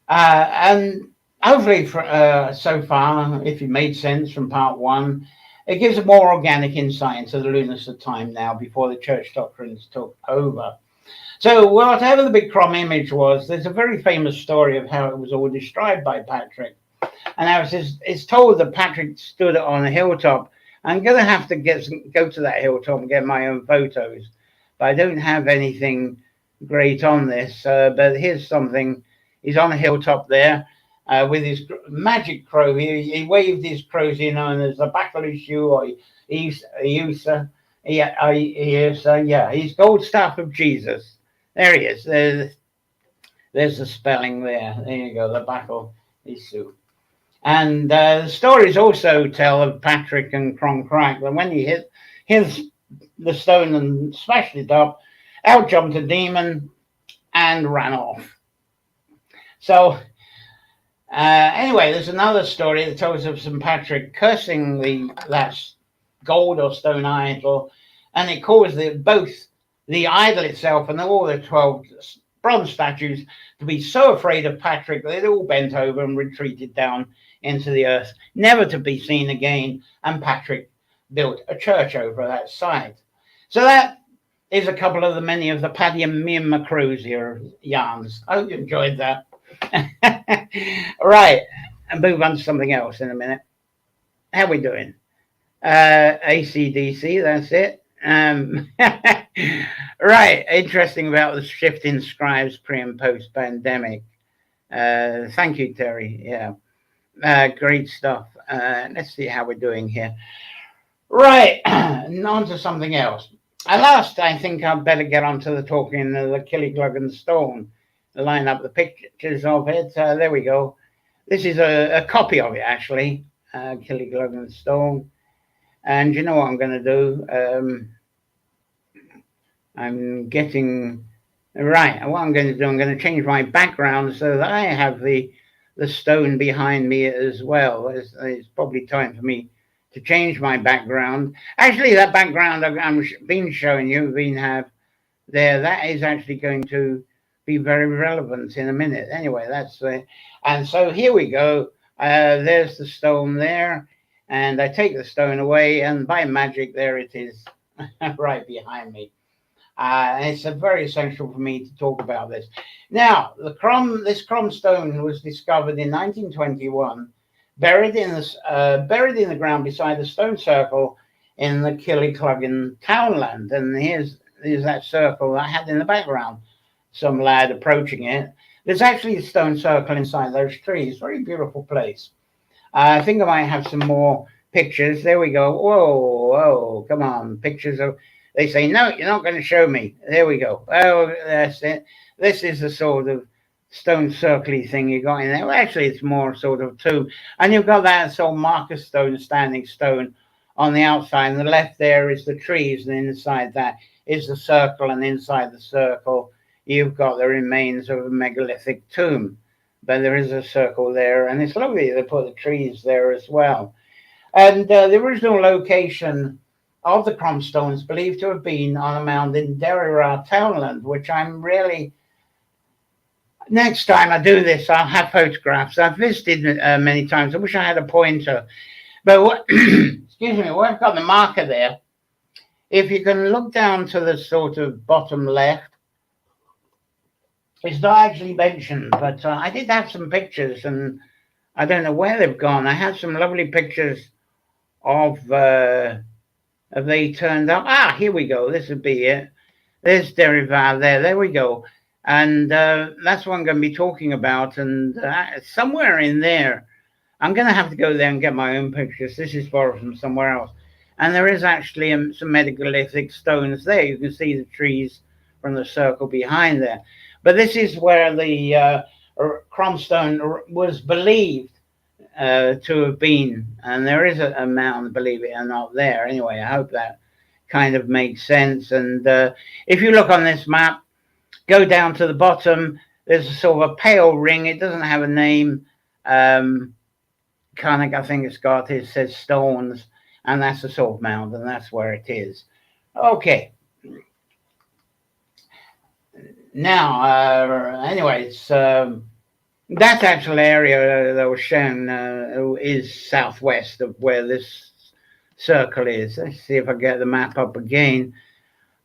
And hopefully, so far, if it made sense from part 1, it gives a more organic insight into the Lughnasadh time now, before the church doctrines took over. So whatever the big Crom image was, there's a very famous story of how it was all described by Patrick. And it's told that Patrick stood on a hilltop. I'm going to have to go to that hilltop and get my own photos, but I don't have anything great on this, but here's something. He's on a hilltop there with his magic crow. He waved his crows, and there's a buckle shoe or Eusa. Yeah, he's gold staff of Jesus. There he is. There's the spelling there. There you go. The buckle Isu. And the stories also tell of Patrick and Crom Cruach. And when he hit the stone and smashed it up, out jumped a demon and ran off. So anyway, there's another story that tells of St. Patrick cursing that gold or stone idol, and it caused both the idol itself and all the 12 bronze statues to be so afraid of Patrick that they all bent over and retreated down into the earth, never to be seen again. And Patrick built a church over that site. So that is a couple of the many of the Paddy and me and Macrozier yarns. I hope you enjoyed that. Right, and move on to something else in a minute. How we doing? ACDC, that's it. Right, interesting about the shift in scribes pre and post pandemic. Thank you, Terry. Yeah, great stuff. Let's see how we're doing here. Right, on to something else. At last, I think I'd better get on to the talking of the killucan stone. Line up the pictures of it. There we go. This is a copy of it, actually. Killucan stone. And you know what I'm going to do? I'm getting right. What I'm going to do, I'm going to change my background so that I have the stone behind me as well. It's probably time for me to change my background. Actually, that background I've been showing you, that is actually going to be very relevant in a minute. Anyway, that's and so here we go. There's the stone there, and I take the stone away, and by magic, there it is, right behind me. It's very essential for me to talk about this. Now, this Crom stone was discovered in 1921, buried in the ground beside the stone circle in the Killucan townland. And here's that circle I had in the background. Some lad approaching it. There's actually a stone circle inside those trees. Very beautiful place. I think I might have some more pictures. There we go. Whoa, come on. Pictures of... They say, no, you're not going to show me. There we go. Oh, that's it. This is the sort of stone circle-y thing you got in there. Well, actually, it's more sort of tomb. And you've got that sort of marker stone, standing stone on the outside. And the left there is the trees. And inside that is the circle. And inside the circle, you've got the remains of a megalithic tomb. But there is a circle there. And it's lovely. They put the trees there as well. And the original location of the Crom stone is believed to have been on a mound in Derrira townland, which I'm really... Next time I do this, I'll have photographs. I've visited many times. I wish I had a pointer. But excuse me, I've got the marker there. If you can look down to the sort of bottom left, it's not actually mentioned, but I did have some pictures, and I don't know where they've gone. I had some lovely pictures of they turned up. Here we go. This would be it. There's Derrira there. There we go. And that's what I'm going to be talking about. And somewhere in there, I'm going to have to go there and get my own pictures. This is borrowed from somewhere else. And there is actually some megalithic stones there. You can see the trees from the circle behind there. But this is where the Crom stone was believed to have been. And there is a mound, believe it or not, there. Anyway, I hope that kind of makes sense. And if you look on this map, go down to the bottom, there's a sort of a pale ring. It doesn't have a name. Karnak, I think it's got, it says stones, and that's the sort of mound, and that's where it is. Okay. Now, anyway, it's that actual area that was shown is southwest of where this circle is. Let's see if I get the map up again.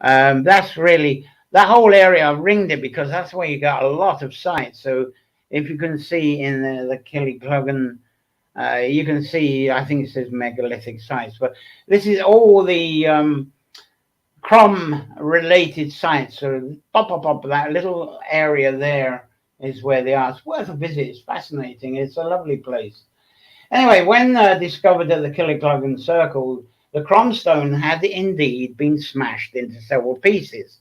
That's really... That whole area, I ringed it because that's where you got a lot of sites. So if you can see in the Killucan, you can see, I think it says megalithic sites. But this is all the Crom related sites. So pop, that little area there is where they are. It's worth a visit. It's fascinating. It's a lovely place. Anyway, when discovered at the Killucan Circle, the Crom stone had indeed been smashed into several pieces.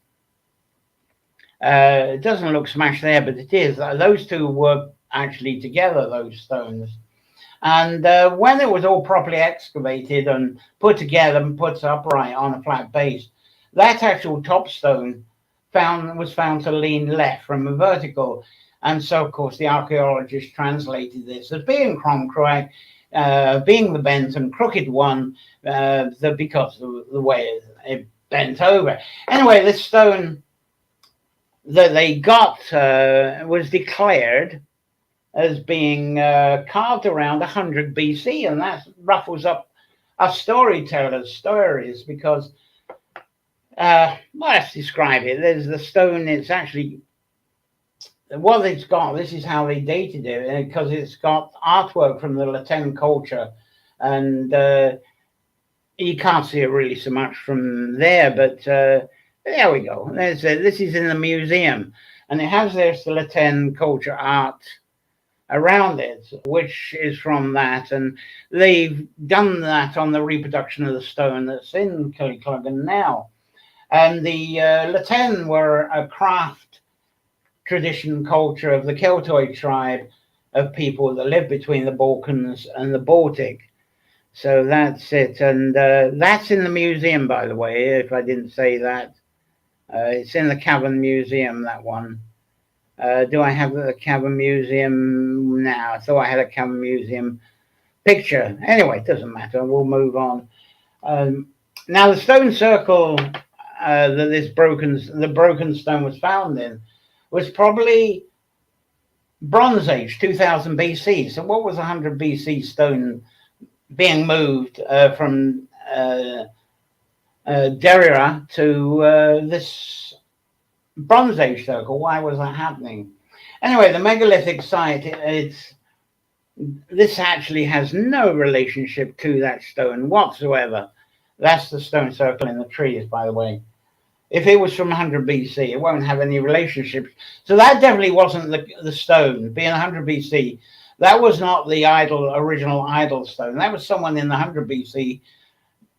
It doesn't look smashed there, but it is. Those two were actually together, those stones. And when it was all properly excavated and put together and put upright on a flat base, that actual top stone was found to lean left from a vertical. And so, of course, the archaeologists translated this as being Crom Cruach, being the bent and crooked one, because of the way it bent over. Anyway, this stone that they got was declared as being carved around 100 BC, and that ruffles up us storytellers' stories because, well, let's describe it. There's the stone, it's actually, what it's got, this is how they dated it, because it's got artwork from the Latin culture, and you can't see it really so much from there, but there we go. This is in the museum, and it has this Latin culture art around it, which is from that, and they've done that on the reproduction of the stone that's in Killucan now. And the Latin were a craft tradition culture of the Keltoid tribe of people that lived between the Balkans and the Baltic. So that's it, and that's in the museum, by the way, if I didn't say that. It's in the Cavern Museum, that one. Do I have the Cavern Museum now? I thought I had a Cavern Museum picture. Anyway, it doesn't matter. We'll move on. Now, the stone circle that the broken stone was found in was probably Bronze Age, 2000 BC. So what was 100 BC stone being moved from Derrida to this Bronze Age circle? Why was that happening? Anyway, the megalithic site, this actually has no relationship to that stone whatsoever. That's the stone circle in the trees, by the way. If it was from 100 BC, it won't have any relationship. So that definitely wasn't the stone. Being 100 BC, that was not the original idol stone. That was someone in the 100 BC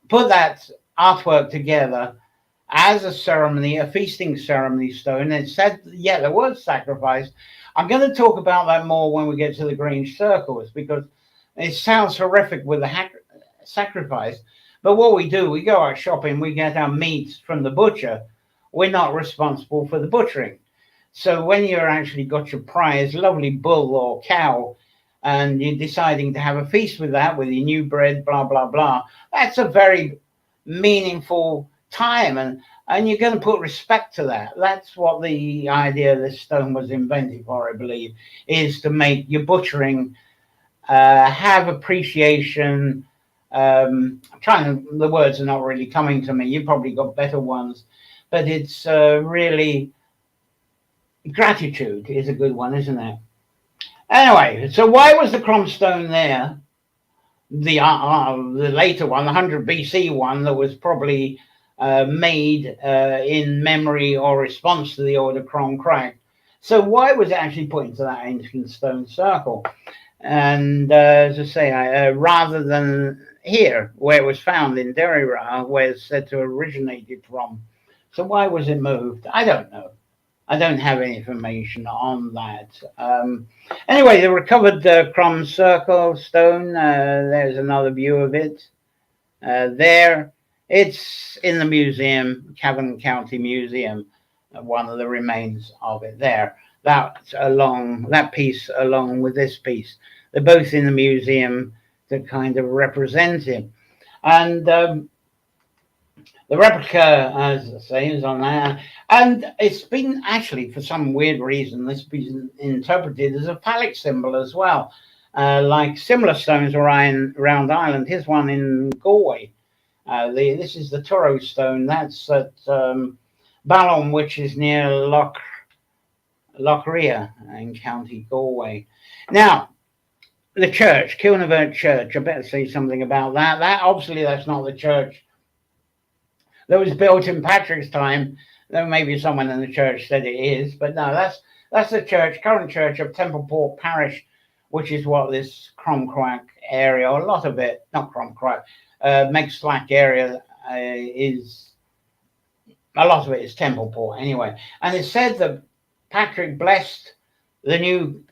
put that artwork together as a ceremony, a feasting ceremony stone. And it said, yeah, there was sacrifice. I'm going to talk about that more when we get to the Grange circles, because it sounds horrific with the sacrifice. But what we do, we go out shopping, we get our meat from the butcher. We're not responsible for the butchering. So when you're actually got your prize, lovely bull or cow, and you're deciding to have a feast with that, with your new bread, blah, blah, blah, that's a very meaningful time, and you're going to put respect to that. That's what the idea of this stone was invented for, I believe, is to make your butchering have appreciation. The words are not really coming to me. You've probably got better ones, but it's really gratitude is a good one, isn't it? Anyway, so why was the Crom stone there? The later one, the 100 BC one, that was probably made in memory or response to the order Crom Cruach. So why was it actually put into that ancient stone circle? And as I say, rather than here, where it was found in Derrida, where it's said to have originated from. So why was it moved? I don't know. I don't have any information on that. Anyway, the recovered Crom circle stone, there's another view of it. There, it's in the museum, Cavan County Museum, one of the remains of it there. That piece along with this piece. They're both in the museum to kind of represent him. And the replica, as I say, is on there. And it's been actually, for some weird reason, this has been interpreted as a phallic symbol as well. Like similar stones around Ireland. Here's one in Galway. This is the Turo stone. That's at Ballon, which is near Lochria in County Galway. Now, the church, Kilnavert Church, I better say something about that. Obviously, that's not the church that was built in Patrick's time. Though maybe someone in the church said it is, but no, that's the church, current church of Templeport Parish, which is what this Crom Cruach area, or a lot of it, not Crom Cruach, Meg Slack area is, a lot of it is Templeport anyway. And it's said that Patrick blessed the new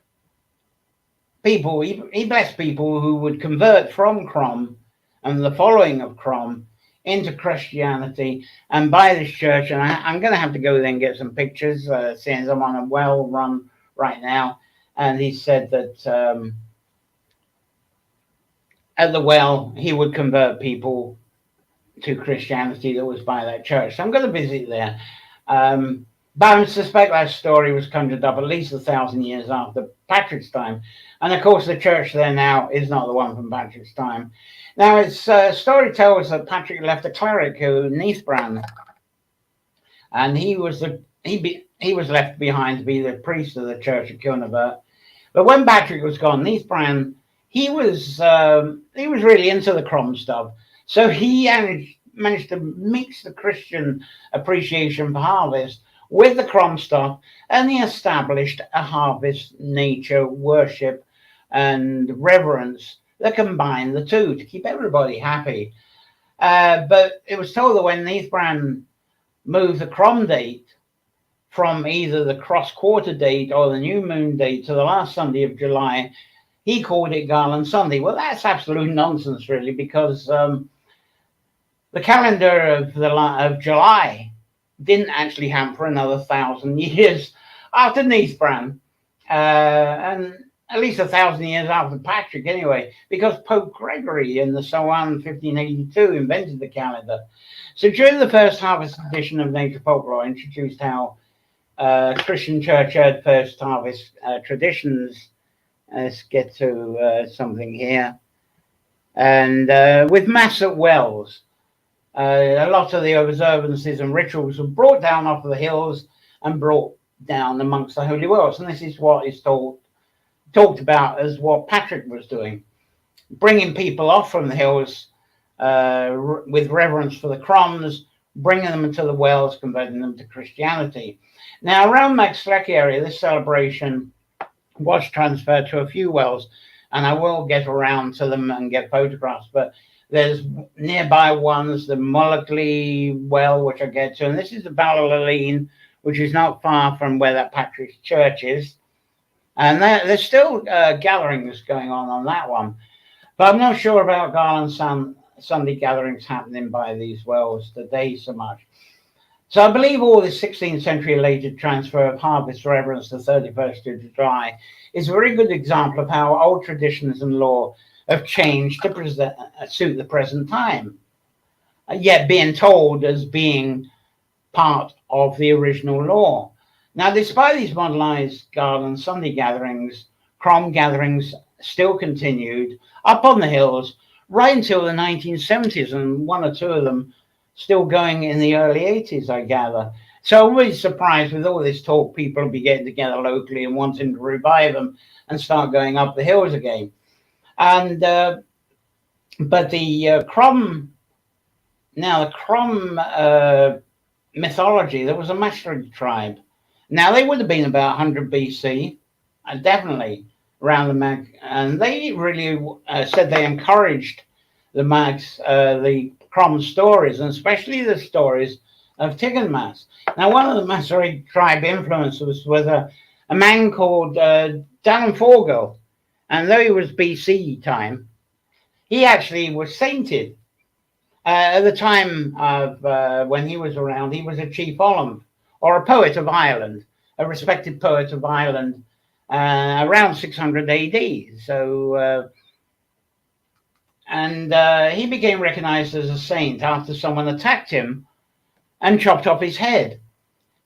people, he blessed people who would convert from Crom and the following of Crom into Christianity and by this church. And I'm going to have to go there and get some pictures, seeing I'm on a well run right now. And he said that at the well, he would convert people to Christianity that was by that church. So I'm going to visit there. But I suspect that story was conjured up at least 1,000 years after Patrick's time. And of course, the church there now is not the one from Patrick's time. Now, its story tells that Patrick left a cleric who Neithbran, and he was left behind to be the priest of the church of Kilnavert. But when Patrick was gone, Neithbran, he was really into the Crom stuff. So he managed to mix the Christian appreciation for harvest with the Crom stuff, and he established a harvest nature worship and reverence that combined the two to keep everybody happy. But it was told that when Neithbran moved the Crom date from either the cross quarter date or the new moon date to the last Sunday of July, he called it Garland Sunday. Well, that's absolute nonsense, really, because the calendar of July didn't actually happen for another 1,000 years after Neithbran, and at least 1,000 years after Patrick anyway, because Pope Gregory in the Samhain 1582 invented the calendar. So during the first harvest edition of Nature Folklore, introduced how Christian church had first harvest traditions. Let's get to something here. And with mass at wells, a lot of the observances and rituals were brought down off of the hills and brought down amongst the holy wells. And this is what is talked about as what Patrick was doing, bringing people off from the hills with reverence for the Croms, bringing them into the wells, converting them to Christianity. Now, around Maxleck area, this celebration was transferred to a few wells, and I will get around to them and get photographs, but there's nearby ones, the Mullagley well, which I get to, and this is the Ballaleen, which is not far from where that Patrick's church is. And there's still gatherings going on that one. But I'm not sure about Garland Sunday gatherings happening by these wells today so much. So I believe all this 16th century related transfer of harvest reverence to 31st of July is a very good example of how old traditions and law have changed to suit the present time, yet being told as being part of the original law. Now, despite these modernized Garland Sunday gatherings, Crom gatherings still continued up on the hills right until the 1970s, and one or two of them still going in the early 80s, I gather. So I'm really surprised with all this talk, people will be getting together locally and wanting to revive them and start going up the hills again. And but the Crom mythology, there was a Mashrig tribe. Now they would have been about 100 BC, definitely around the Mag, and they really said they encouraged the Mags, the Crom stories, and especially the stories of Tiganmas. Now, one of the Mashrig tribe influences was a man called Dan Forgel, and though he was BC time, he actually was sainted. At the time of when he was around, he was a chief Ollam, or a poet of Ireland, a respected poet of Ireland, around 600 AD. So, he became recognized as a saint after someone attacked him and chopped off his head.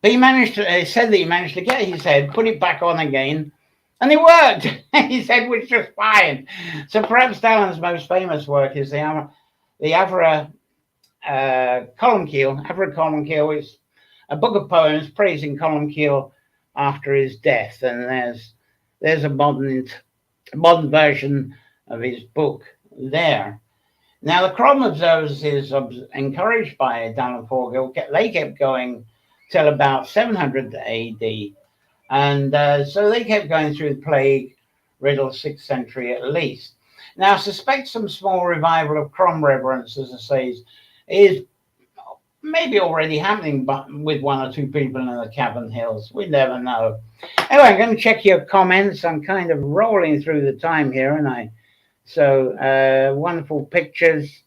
But he said that he managed to get his head, put it back on again, and it worked. His head was just fine. So perhaps Dallan's most famous work is the Avra Columbkille. Avra Columbkille is a book of poems praising Columbkille after his death, and there's a modern version of his book there. Now, the Crom observers is encouraged by Dallin Forgill. They kept going till about 700 AD. And so they kept going through the plague riddle 6th century at least. Now, I suspect some small revival of Crom reverence, as I say, is maybe already happening, but with one or two people in the Cavern Hills. We never know. Anyway, I'm going to check your comments. I'm kind of rolling through the time here, and I. So, wonderful pictures,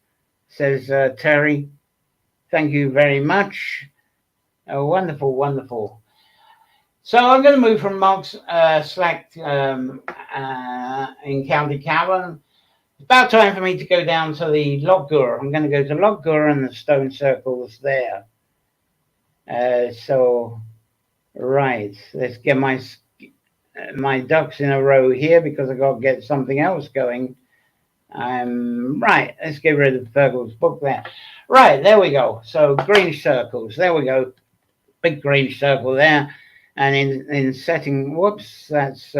says Terry. Thank you very much. Wonderful, wonderful. So I'm going to move from Monk's Slack in County Cavan. It's about time for me to go down to the Lochgur. I'm going to go to Lochgur and the stone circles there. Right, let's get my ducks in a row here because I've got to get something else going. Right, let's get rid of Fergal's book there. Right, there we go. So green circles, there we go. Big green circle there. And in setting, whoops, that's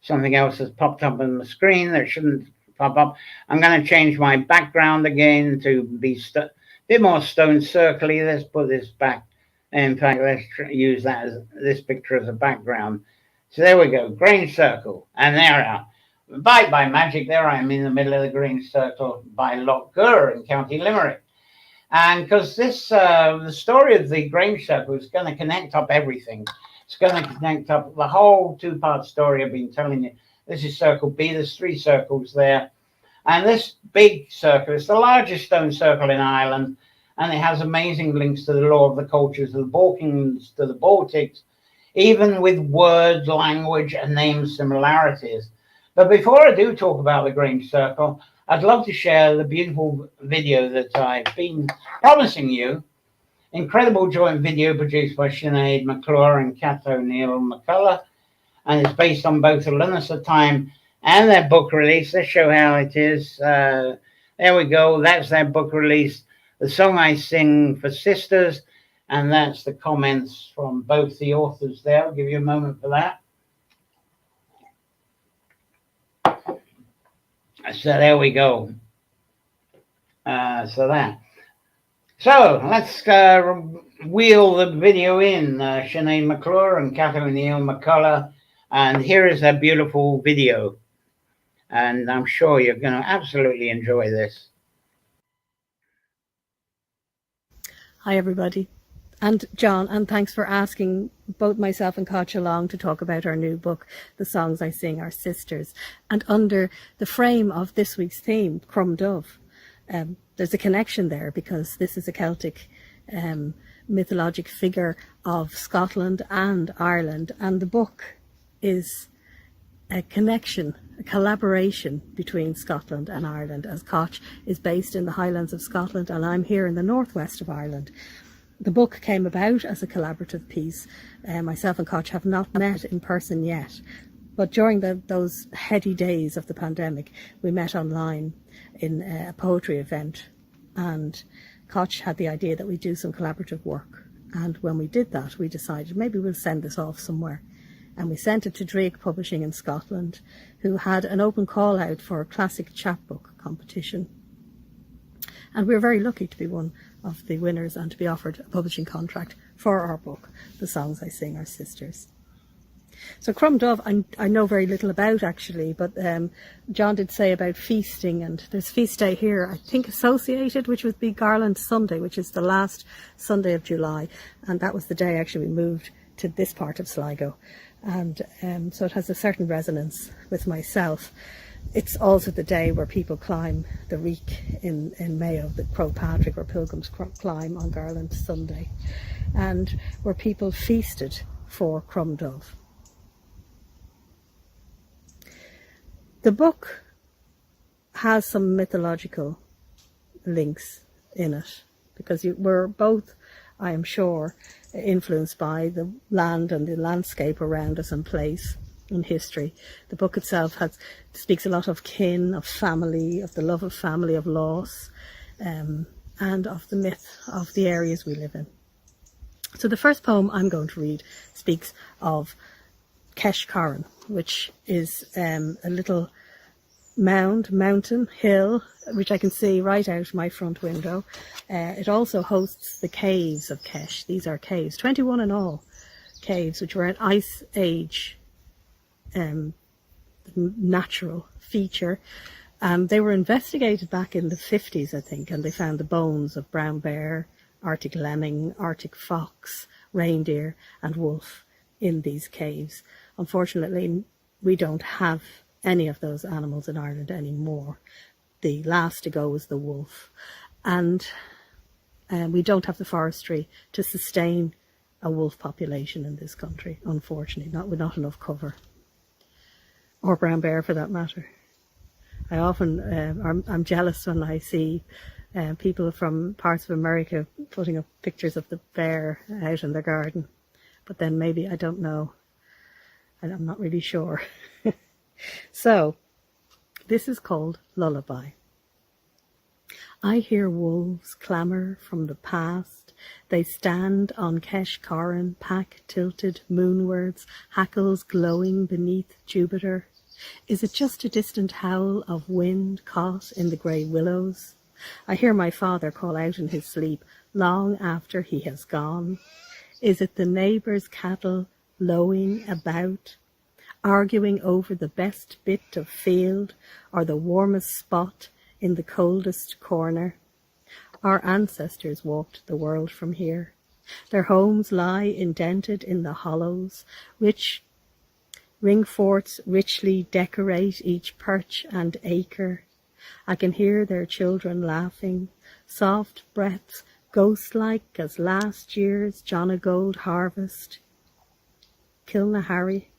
something else has popped up on the screen that shouldn't pop up. I'm going to change my background again to be a bit more stone circly. Let's put this back. In fact, let's use that as this picture as a background. So there we go, green circle. And there I am. By magic, there I am in the middle of the green circle by Lochgur in County Limerick. And because this, the story of the Grange Circle is going to connect up everything. It's going to connect up the whole two-part story I've been telling you. This is Circle B. There's 3 circles there. And this big circle is the largest stone circle in Ireland. And it has amazing links to the law of the cultures of the Balkans, to the Baltics, even with word, language, and name similarities. But before I do talk about the Grange Circle, I'd love to share the beautiful video that I've been promising you. Incredible joint video produced by Sinead McClure and Cat O'Neill McCullough. And it's based on both the Lughnasadh time and their book release. Let's show how it is. There we go. That's their book release. The Song I Sing for Sisters. And that's the comments from both the authors there. I'll give you a moment for that. So there we go. So let's wheel the video in. Sinead McClure and Cat O'Neill McCullough. And here is a beautiful video. And I'm sure you're going to absolutely enjoy this. Hi, everybody. And John, and thanks for asking both myself and Koch along to talk about our new book, The Songs I Sing Are Sisters. And under the frame of this week's theme, Crom Dubh, there's a connection there because this is a Celtic mythologic figure of Scotland and Ireland. And the book is a connection, a collaboration between Scotland and Ireland, as Koch is based in the Highlands of Scotland and I'm here in the northwest of Ireland. The book came about as a collaborative piece. Myself and Koch have not met in person yet, but during those heady days of the pandemic, we met online in a poetry event, and Koch had the idea that we do some collaborative work. And when we did that, we decided maybe we'll send this off somewhere. And we sent it to Drake Publishing in Scotland, who had an open call out for a classic chapbook competition. And we were very lucky to be one of the winners and to be offered a publishing contract for our book, The Songs I Sing Are Sisters. So Crom Dubh, I know very little about actually, but John did say about feasting, and there's feast day here, I think associated, which would be Garland Sunday, which is the last Sunday of July. And that was the day actually we moved to this part of Sligo. And so it has a certain resonance with myself. It's also the day where people climb the reek in Mayo, the Croagh Patrick, where pilgrims climb on Garland Sunday, and where people feasted for Crom Dubh. The book has some mythological links in it, because we're both, I am sure, influenced by the land and the landscape around us and place in history. The book itself speaks a lot of kin, of family, of the love of family, of loss, and of the myth of the areas we live in. So the first poem I'm going to read speaks of Kesh Corran, which is a little mountain, hill, which I can see right out my front window. It also hosts the caves of Kesh. These are caves, 21 in all, caves, which were an Ice Age natural feature. They were investigated back in the 50s, I think, and they found the bones of brown bear, Arctic lemming, Arctic fox, reindeer and wolf in these caves. Unfortunately, we don't have any of those animals in Ireland anymore. The last to go was the wolf, and we don't have the forestry to sustain a wolf population in this country, unfortunately, with not enough cover, or brown bear for that matter. I often, I'm jealous when I see people from parts of America putting up pictures of the bear out in their garden, but then maybe, I don't know, I'm not really sure. So, this is called Lullaby. I hear wolves clamour from the past. They stand on Kesh Corran, pack tilted moonwards, hackles glowing beneath Jupiter. Is it just a distant howl of wind caught in the grey willows? I hear my father call out in his sleep, long after he has gone. Is it the neighbours' cattle lowing about, arguing over the best bit of field or the warmest spot in the coldest corner? Our ancestors walked the world from here. Their homes lie indented in the hollows, which ring forts richly decorate each perch and acre. I can hear their children laughing, soft breaths, ghost-like as last year's Jonagold harvest. Kilnahary,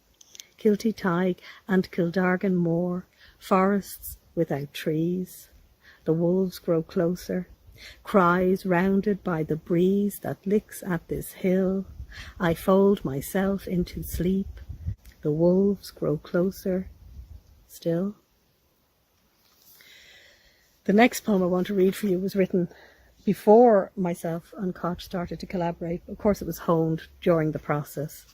Kilty Tig and Kildargan Moor, forests without trees. The wolves grow closer, cries rounded by the breeze that licks at this hill. I fold myself into sleep. The wolves grow closer still. The next poem I want to read for you was written before myself and Koch started to collaborate. Of course, it was honed during the process.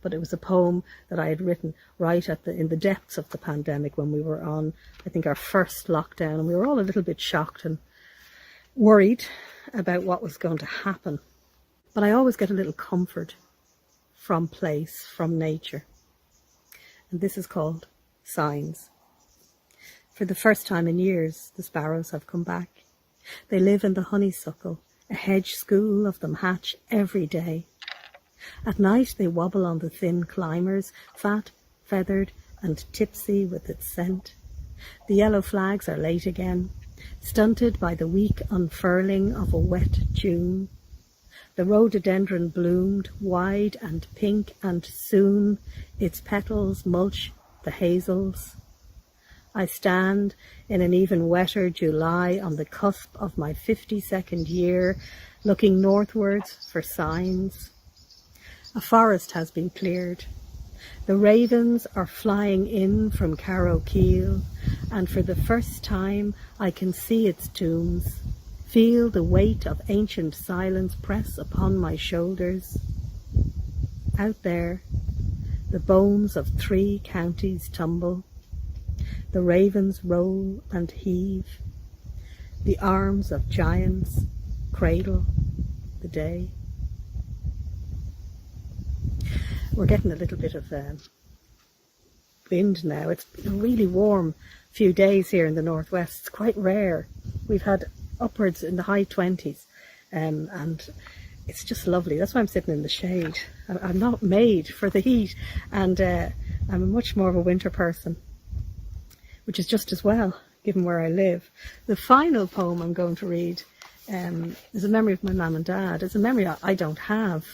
But it was a poem that I had written right in the depths of the pandemic, when we were on, I think, our first lockdown, and we were all a little bit shocked and worried about what was going to happen. But I always get a little comfort from place, from nature. And this is called Signs. For the first time in years, the sparrows have come back. They live in the honeysuckle. A hedge school of them hatch every day. At night they wobble on the thin climbers, fat, feathered and tipsy with its scent. The yellow flags are late again, stunted by the weak unfurling of a wet June. The rhododendron bloomed wide and pink, and soon its petals mulch the hazels. I stand in an even wetter July on the cusp of my 52nd year, looking northwards for signs. A forest has been cleared. The ravens are flying in from Carrowkeel, and for the first time I can see its tombs, feel the weight of ancient silence press upon my shoulders. Out there, the bones of 3 counties tumble. The ravens roll and heave. The arms of giants cradle the day. We're getting a little bit of wind now. It's been a really warm few days here in the northwest. It's quite rare. We've had upwards in the high 20s, and it's just lovely. That's why I'm sitting in the shade. I'm not made for the heat, and I'm much more of a winter person, which is just as well, given where I live. The final poem I'm going to read is a memory of my mum and dad. It's a memory I don't have.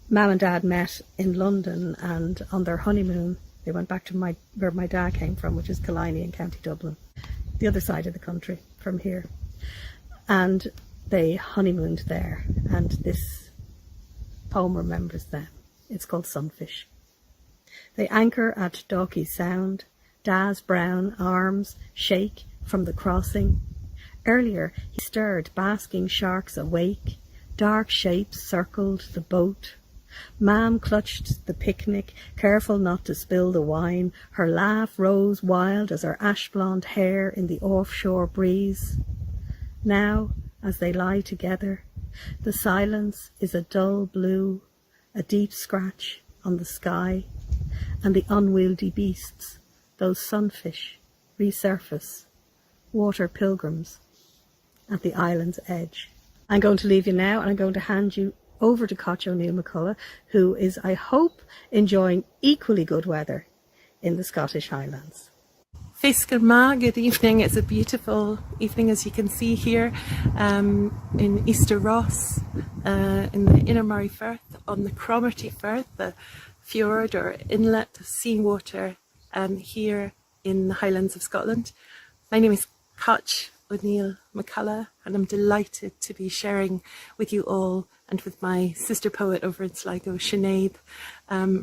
Mum and Dad met in London, and on their honeymoon they went back to where my dad came from, which is Killiney in County Dublin, the other side of the country from here. And they honeymooned there, and this poem remembers them. It's called Sunfish. They anchor at Dalkey Sound. Dad's brown arms shake from the crossing. Earlier he stirred basking sharks awake. Dark shapes circled the boat. Mam clutched the picnic, careful not to spill the wine. Her laugh rose wild as her ash-blonde hair in the offshore breeze. Now, as they lie together, the silence is a dull blue, a deep scratch on the sky, and the unwieldy beasts, those sunfish, resurface, water pilgrims, at the island's edge. I'm going to leave you now, and I'm going to hand you over to Cach O'Neill McCullough, who is, I hope, enjoying equally good weather in the Scottish Highlands. Fescar Ma, good evening. It's a beautiful evening, as you can see here in Easter Ross, in the Inner Murray Firth, on the Cromarty Firth, the fjord or inlet of seawater here in the Highlands of Scotland. My name is Cach O'Neill McCullough, and I'm delighted to be sharing with you all and with my sister poet over in Sligo, Sinead,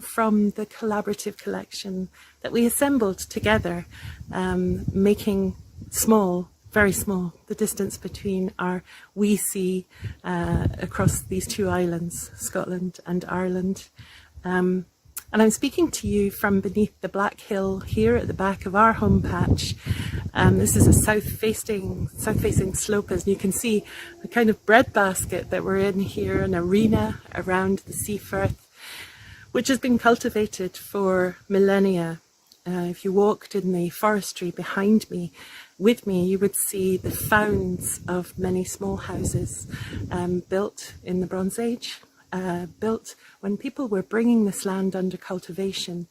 from the collaborative collection that we assembled together, making small, very small, the distance between our wee sea across these two islands, Scotland and Ireland. And I'm speaking to you from beneath the Black Hill here at the back of our home patch. This is a south-facing slope, as you can see, the kind of breadbasket that we're in here, an arena around the Sea Firth, which has been cultivated for millennia. If you walked in the forestry behind me, with me, you would see the founds of many small houses built in the Bronze Age, built when people were bringing this land under cultivation.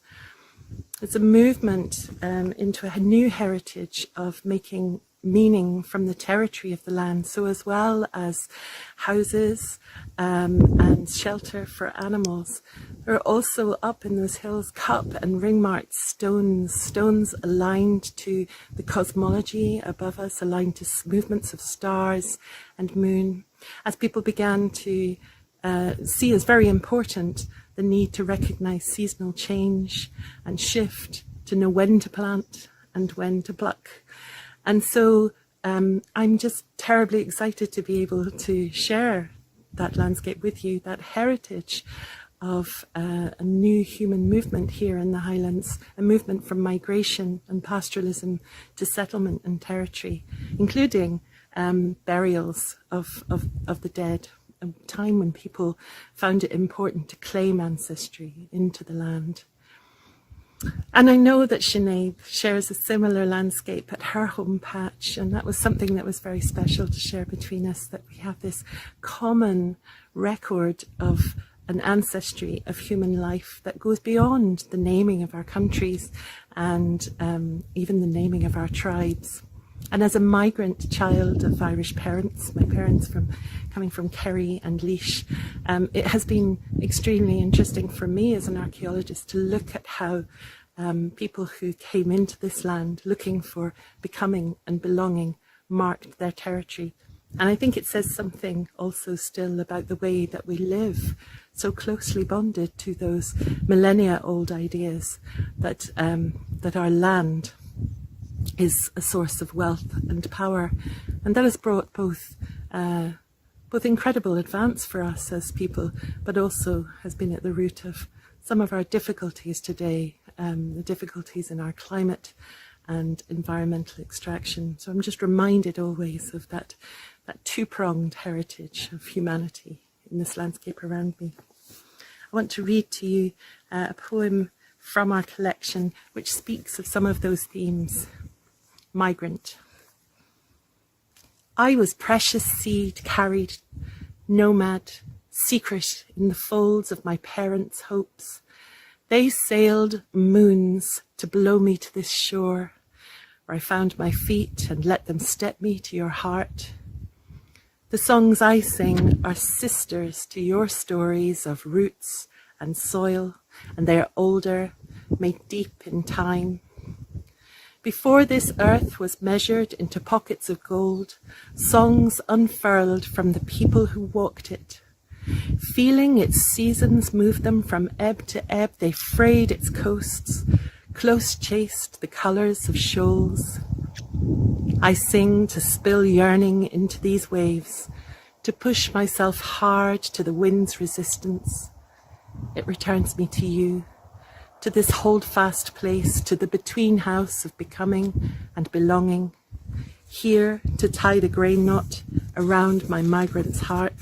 It's a movement into a new heritage of making meaning from the territory of the land. So as well as houses and shelter for animals, there are also up in those hills cup and ring-marked stones aligned to the cosmology above us, aligned to movements of stars and moon, as people began to see as very important the need to recognize seasonal change and shift, to know when to plant and when to pluck. And so I'm just terribly excited to be able to share that landscape with you, that heritage of a new human movement here in the Highlands, a movement from migration and pastoralism to settlement and territory, including burials of the dead, a time when people found it important to claim ancestry into the land. And I know that Sinead shares a similar landscape at her home patch, and that was something that was very special to share between us, that we have this common record of an ancestry of human life that goes beyond the naming of our countries and even the naming of our tribes. And as a migrant child of Irish parents, my parents coming from Kerry and Laois, it has been extremely interesting for me as an archaeologist to look at how people who came into this land looking for becoming and belonging marked their territory. And I think it says something also still about the way that we live, so closely bonded to those millennia-old ideas that our land is a source of wealth and power, and that has brought both incredible advance for us as people, but also has been at the root of some of our difficulties today, the difficulties in our climate and environmental extraction. So I'm just reminded always of that two-pronged heritage of humanity in this landscape around me. I want to read to you a poem from our collection which speaks of some of those themes. Migrant. I was precious seed carried, nomad, secret in the folds of my parents' hopes. They sailed moons to blow me to this shore, where I found my feet and let them step me to your heart. The songs I sing are sisters to your stories of roots and soil, and they are older, made deep in time. Before this earth was measured into pockets of gold, songs unfurled from the people who walked it. Feeling its seasons move them from ebb to ebb, they frayed its coasts, close chased the colours of shoals. I sing to spill yearning into these waves, to push myself hard to the wind's resistance. it returns me to you, to this holdfast place, to the between house of becoming and belonging, here to tie the grey knot around my migrant's heart.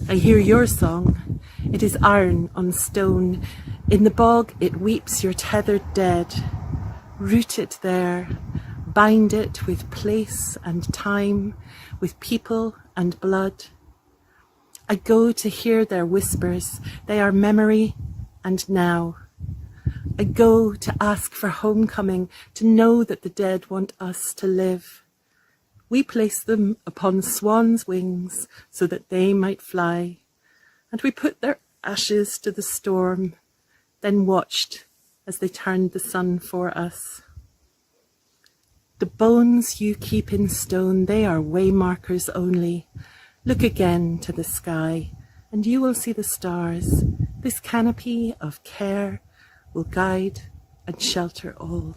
I hear your song, it is iron on stone, in the bog it weeps your tethered dead, root it there, bind it with place and time, with people and blood. I go to hear their whispers, they are memory and now. I go to ask for homecoming, to know that the dead want us to live. We place them upon swans' wings so that they might fly, and we put their ashes to the storm, then watched as they turned the sun for us. The bones you keep in stone, they are waymarkers only. Look again to the sky, and you will see the stars. This canopy of care will guide and shelter all.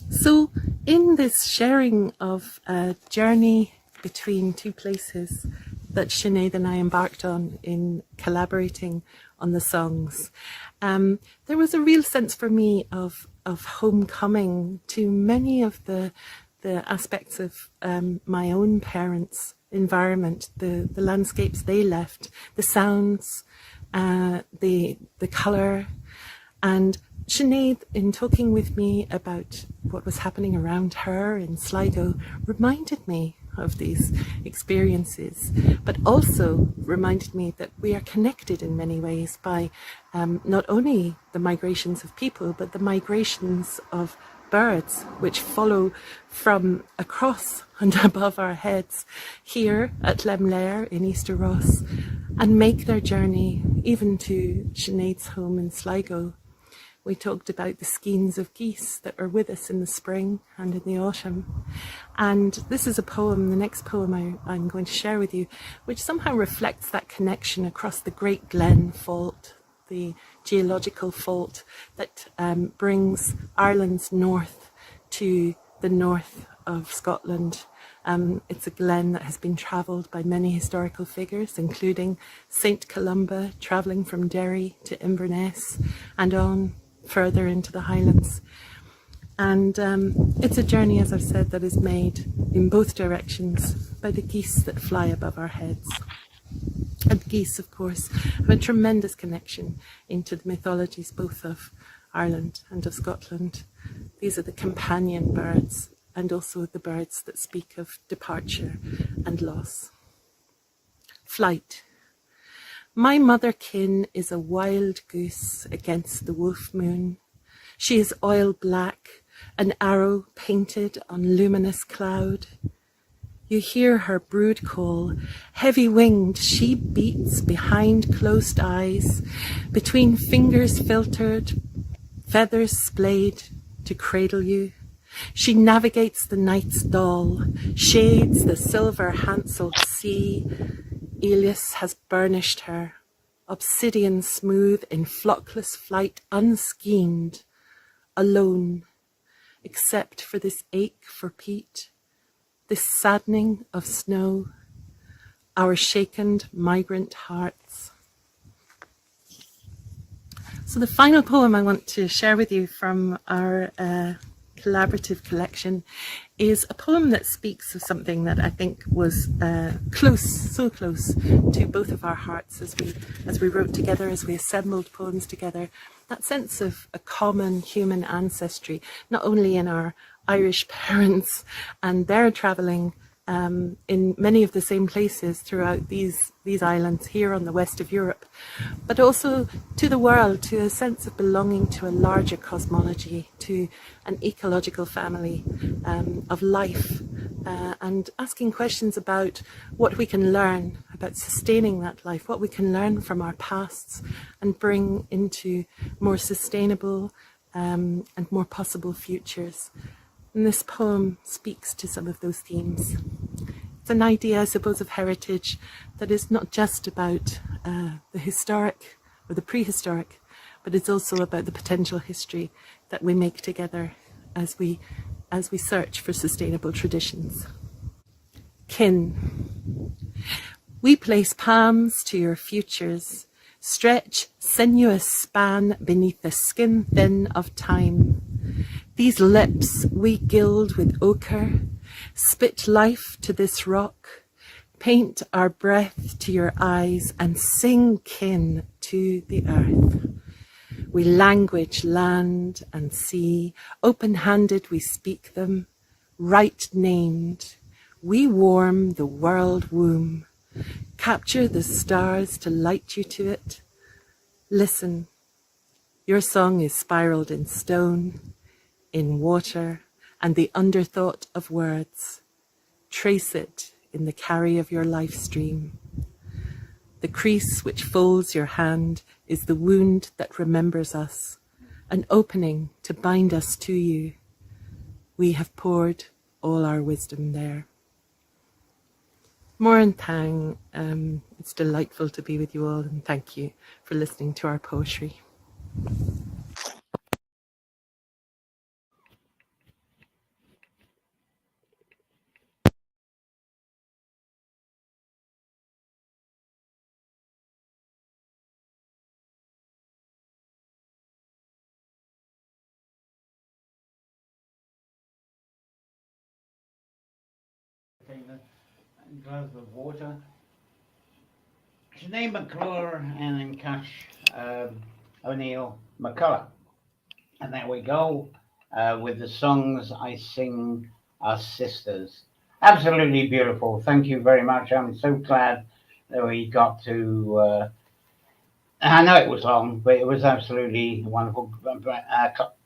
So in this sharing of a journey between two places that Sinead and I embarked on in collaborating on the songs, there was a real sense for me of homecoming to many of the aspects of my own parents' environment, the landscapes they left, the sounds, the colour. And Sinead, in talking with me about what was happening around her in Sligo, reminded me of these experiences, but also reminded me that we are connected in many ways by not only the migrations of people, but the migrations of birds, which follow from across and above our heads here at Lemlair in Easter Ross and make their journey even to Sinead's home in Sligo. We talked about the skeins of geese that are with us in the spring and in the autumn. And this is a poem, the next poem I'm going to share with you, which somehow reflects that connection across the Great Glen Fault, the geological fault that brings Ireland's north to the north of Scotland. It's a glen that has been travelled by many historical figures, including Saint Columba travelling from Derry to Inverness and on further into the Highlands. And it's a journey, as I've said, that is made in both directions by the geese that fly above our heads. And geese, of course, have a tremendous connection into the mythologies both of Ireland and of Scotland. These are the companion birds and also the birds that speak of departure and loss. Flight. My mother-kin is a wild goose against the wolf moon. She is oil black, an arrow painted on luminous cloud. You hear her brood call, heavy-winged she beats behind closed eyes, between fingers filtered, feathers splayed to cradle you. She navigates the night's dawl, shades the silver hanseled sea. Elias has burnished her, obsidian smooth in flockless flight, unschemed, alone, except for this ache for peat, this saddening of snow, our shaken migrant hearts. So the final poem I want to share with you from our collaborative collection is a poem that speaks of something that I think was so close to both of our hearts as we wrote together, as we assembled poems together. That sense of a common human ancestry, not only in our Irish parents and their travelling in many of the same places throughout these islands here on the west of Europe, but also to the world, to a sense of belonging to a larger cosmology, to an ecological family of life, and asking questions about what we can learn about sustaining that life, what we can learn from our pasts and bring into more sustainable and more possible futures. And this poem speaks to some of those themes. It's an idea, I suppose, of heritage that is not just about the historic or the prehistoric, but it's also about the potential history that we make together as we search for sustainable traditions. Kin. We place palms to your futures, stretch sinuous span beneath the skin thin of time. These lips we gild with ochre, spit life to this rock, paint our breath to your eyes and sing kin to the earth. We language land and sea, open-handed we speak them, right named. We warm the world womb, capture the stars to light you to it. Listen, your song is spiraled in stone, in water, and the underthought of words. Trace it in the carry of your life stream. The crease which folds your hand is the wound that remembers us, an opening to bind us to you. We have poured all our wisdom there. Moran Tang, it's delightful to be with you all, and thank you for listening to our poetry. Take a glass of water. Sinead McClure and then Cash O'Neill McCullough. And there we go with the songs I sing as sisters. Absolutely beautiful. Thank you very much. I'm so glad that we got to. I know it was long, but it was absolutely wonderful.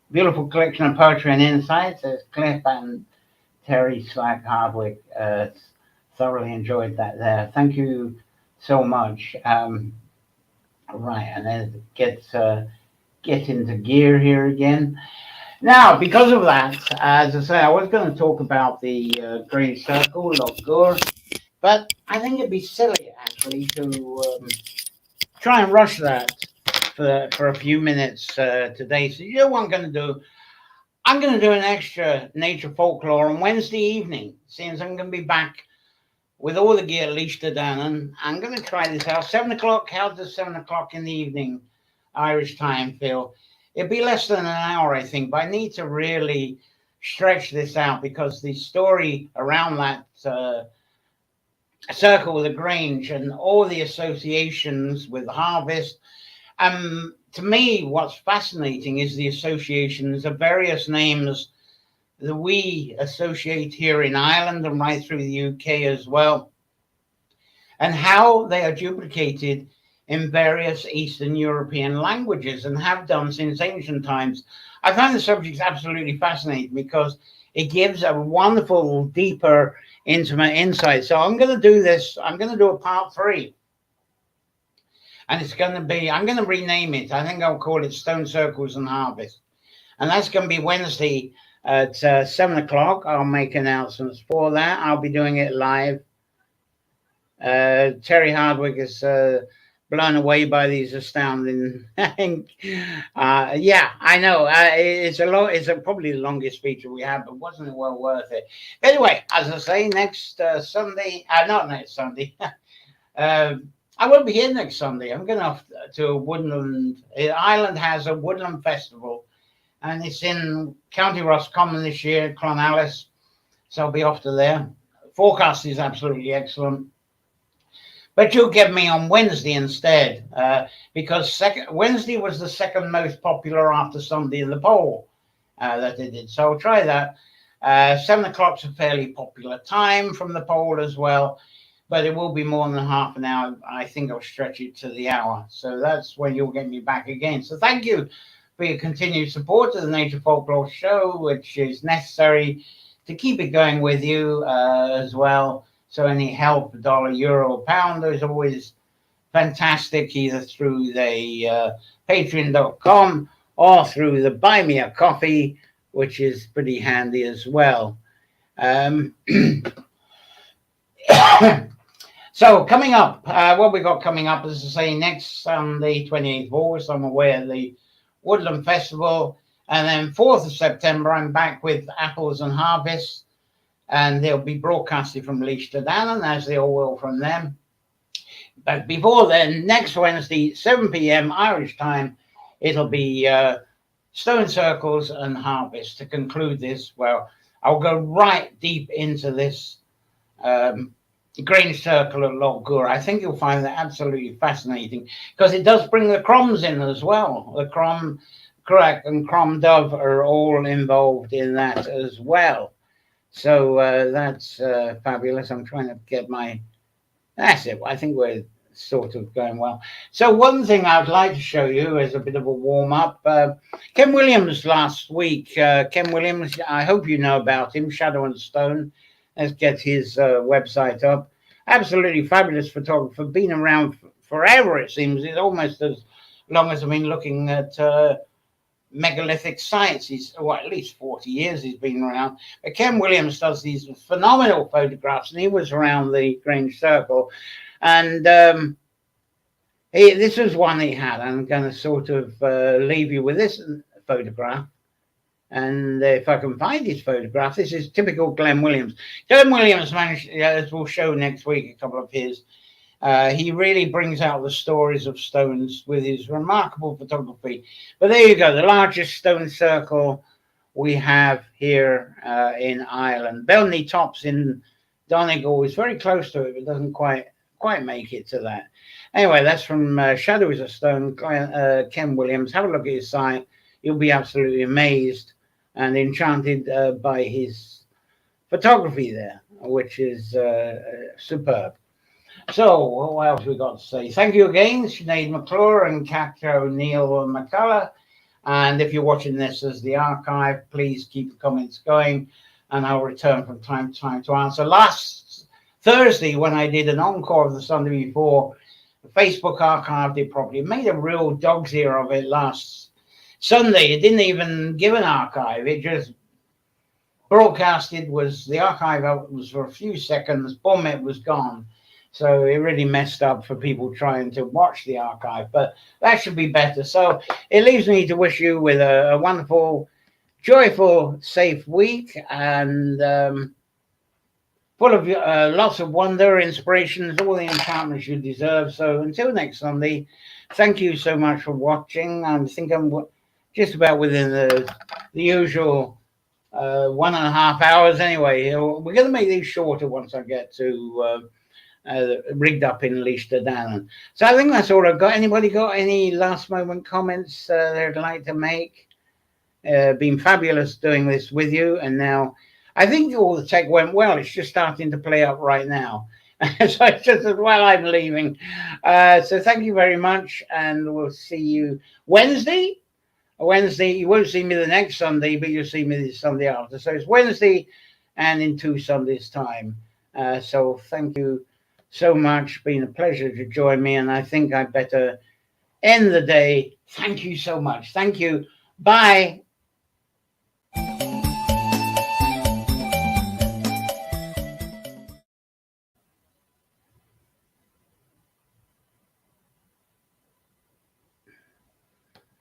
Beautiful collection of poetry and insights. There's Cliff and Terry Slack Hardwick. Thoroughly enjoyed that there. Thank you so much. Right, and then get into gear here again. Now, because of that, as I say, I was going to talk about the green circle, Loch, but I think it'd be silly actually to try and rush that for a few minutes today. So you know what I'm going to do? I'm going to do an extra nature folklore on Wednesday evening, since I'm going to be back with all the gear leashed down, and I'm going to try this out. 7 o'clock, how does 7 o'clock in the evening Irish time feel? It'd be less than an hour, I think, but I need to really stretch this out because the story around that circle with the Grange and all the associations with harvest. To me, what's fascinating is the associations of various names that we associate here in Ireland and right through the UK as well, and how they are duplicated in various Eastern European languages and have done since ancient times. I find the subject absolutely fascinating because it gives a wonderful, deeper, intimate insight. So I'm going to do this. I'm going to do a part 3. And it's going to be, I'm going to rename it. I think I'll call it Stone Circles and Harvest. And that's going to be Wednesday at 7 o'clock. I'll make announcements for that. I'll be doing it live. Terry Hardwick is blown away by these astounding. Yeah, I know. It's probably the longest feature we have, but wasn't it well worth it? Anyway, as I say, next Sunday, not next Sunday. I won't be here next Sunday. I'm going off to a woodland. Ireland has a woodland festival, and it's in County Roscommon this year, Clonallis. So I'll be off to there. Forecast is absolutely excellent. But you'll get me on Wednesday instead, because Wednesday was the second most popular after Sunday in the poll that they did. So I'll try that. 7 o'clock's a fairly popular time from the poll as well, but it will be more than half an hour. I think I'll stretch it to the hour. So that's when you'll get me back again. So thank you for your continued support of the Nature Folklore Show, which is necessary to keep it going with you as well. So any help, dollar, euro, pound, is always fantastic, either through the patreon.com or through the Buy Me a Coffee, which is pretty handy as well. So coming up, what we got coming up, as I say, next Sunday, 28th of August, I'm away at the Woodland Festival. And then 4th of September, I'm back with Apples and Harvest. And they'll be broadcasted from Leash to Dannon, as they all will from them. But before then, next Wednesday, 7 p.m. Irish time, it'll be Stone Circles and Harvest to conclude this. Well, I'll go right deep into this Grange Circle at Loch. I think you'll find that absolutely fascinating because it does bring the Croms in as well. The Crom Cruach and Crom Dubh are all involved in that as well. So that's fabulous. I'm trying to get my... That's it. I think we're sort of going well. So one thing I'd like to show you as a bit of a warm-up. Ken Williams last week. Ken Williams, I hope you know about him, Shadow and Stone. Let's get his website up. Absolutely fabulous photographer. Been around forever, it seems. It's almost as long as I've been looking at megalithic sites. He's, well, at least 40 years he's been around. But Ken Williams does these phenomenal photographs, and he was around the Grange Circle. And this was one he had. I'm going to sort of leave you with this photograph. And if I can find his photograph, this is typical Glenn Williams. Glenn Williams managed, as we'll show next week, a couple of his. He really brings out the stories of stones with his remarkable photography. But there you go, the largest stone circle we have here in Ireland. Belny Tops in Donegal is very close to it, but doesn't quite make it to that. Anyway, that's from Shadow is a Stone, Ken Williams. Have a look at his site. You'll be absolutely amazed and enchanted by his photography there, which is superb. So, what else we got to say? Thank you again, Sinead McClure and Catherine O'Neill McCullough. And if you're watching this as the archive, please keep the comments going, and I'll return from time to time to answer. Last Thursday, when I did an encore of the Sunday before, the Facebook archived it properly. It made a real dog's ear of it last Sunday. It didn't even give an archive. It just broadcasted. The archive was for a few seconds. Boom, it was gone. So it really messed up for people trying to watch the archive. But that should be better. So it leaves me to wish you with a wonderful, joyful, safe week, and full of lots of wonder, inspirations, all the enchantments you deserve. So until next Sunday, thank you so much for watching. I think I'm just about within the usual 1.5 hours anyway. We're going to make these shorter once I get to rigged up in Lughnasadh. So I think that's all I've got. Anybody got any last moment comments they'd like to make? Been fabulous doing this with you, and now I think all the tech went well. It's just starting to play up right now. So it's just as well I'm leaving. So thank you very much, and we'll see you Wednesday. You won't see me the next Sunday, but you'll see me the Sunday after. So it's Wednesday and in 2 Sundays' time. So thank you so much. Been a pleasure to join me, and I think I'd better end the day. Thank you so much. Thank you. Bye.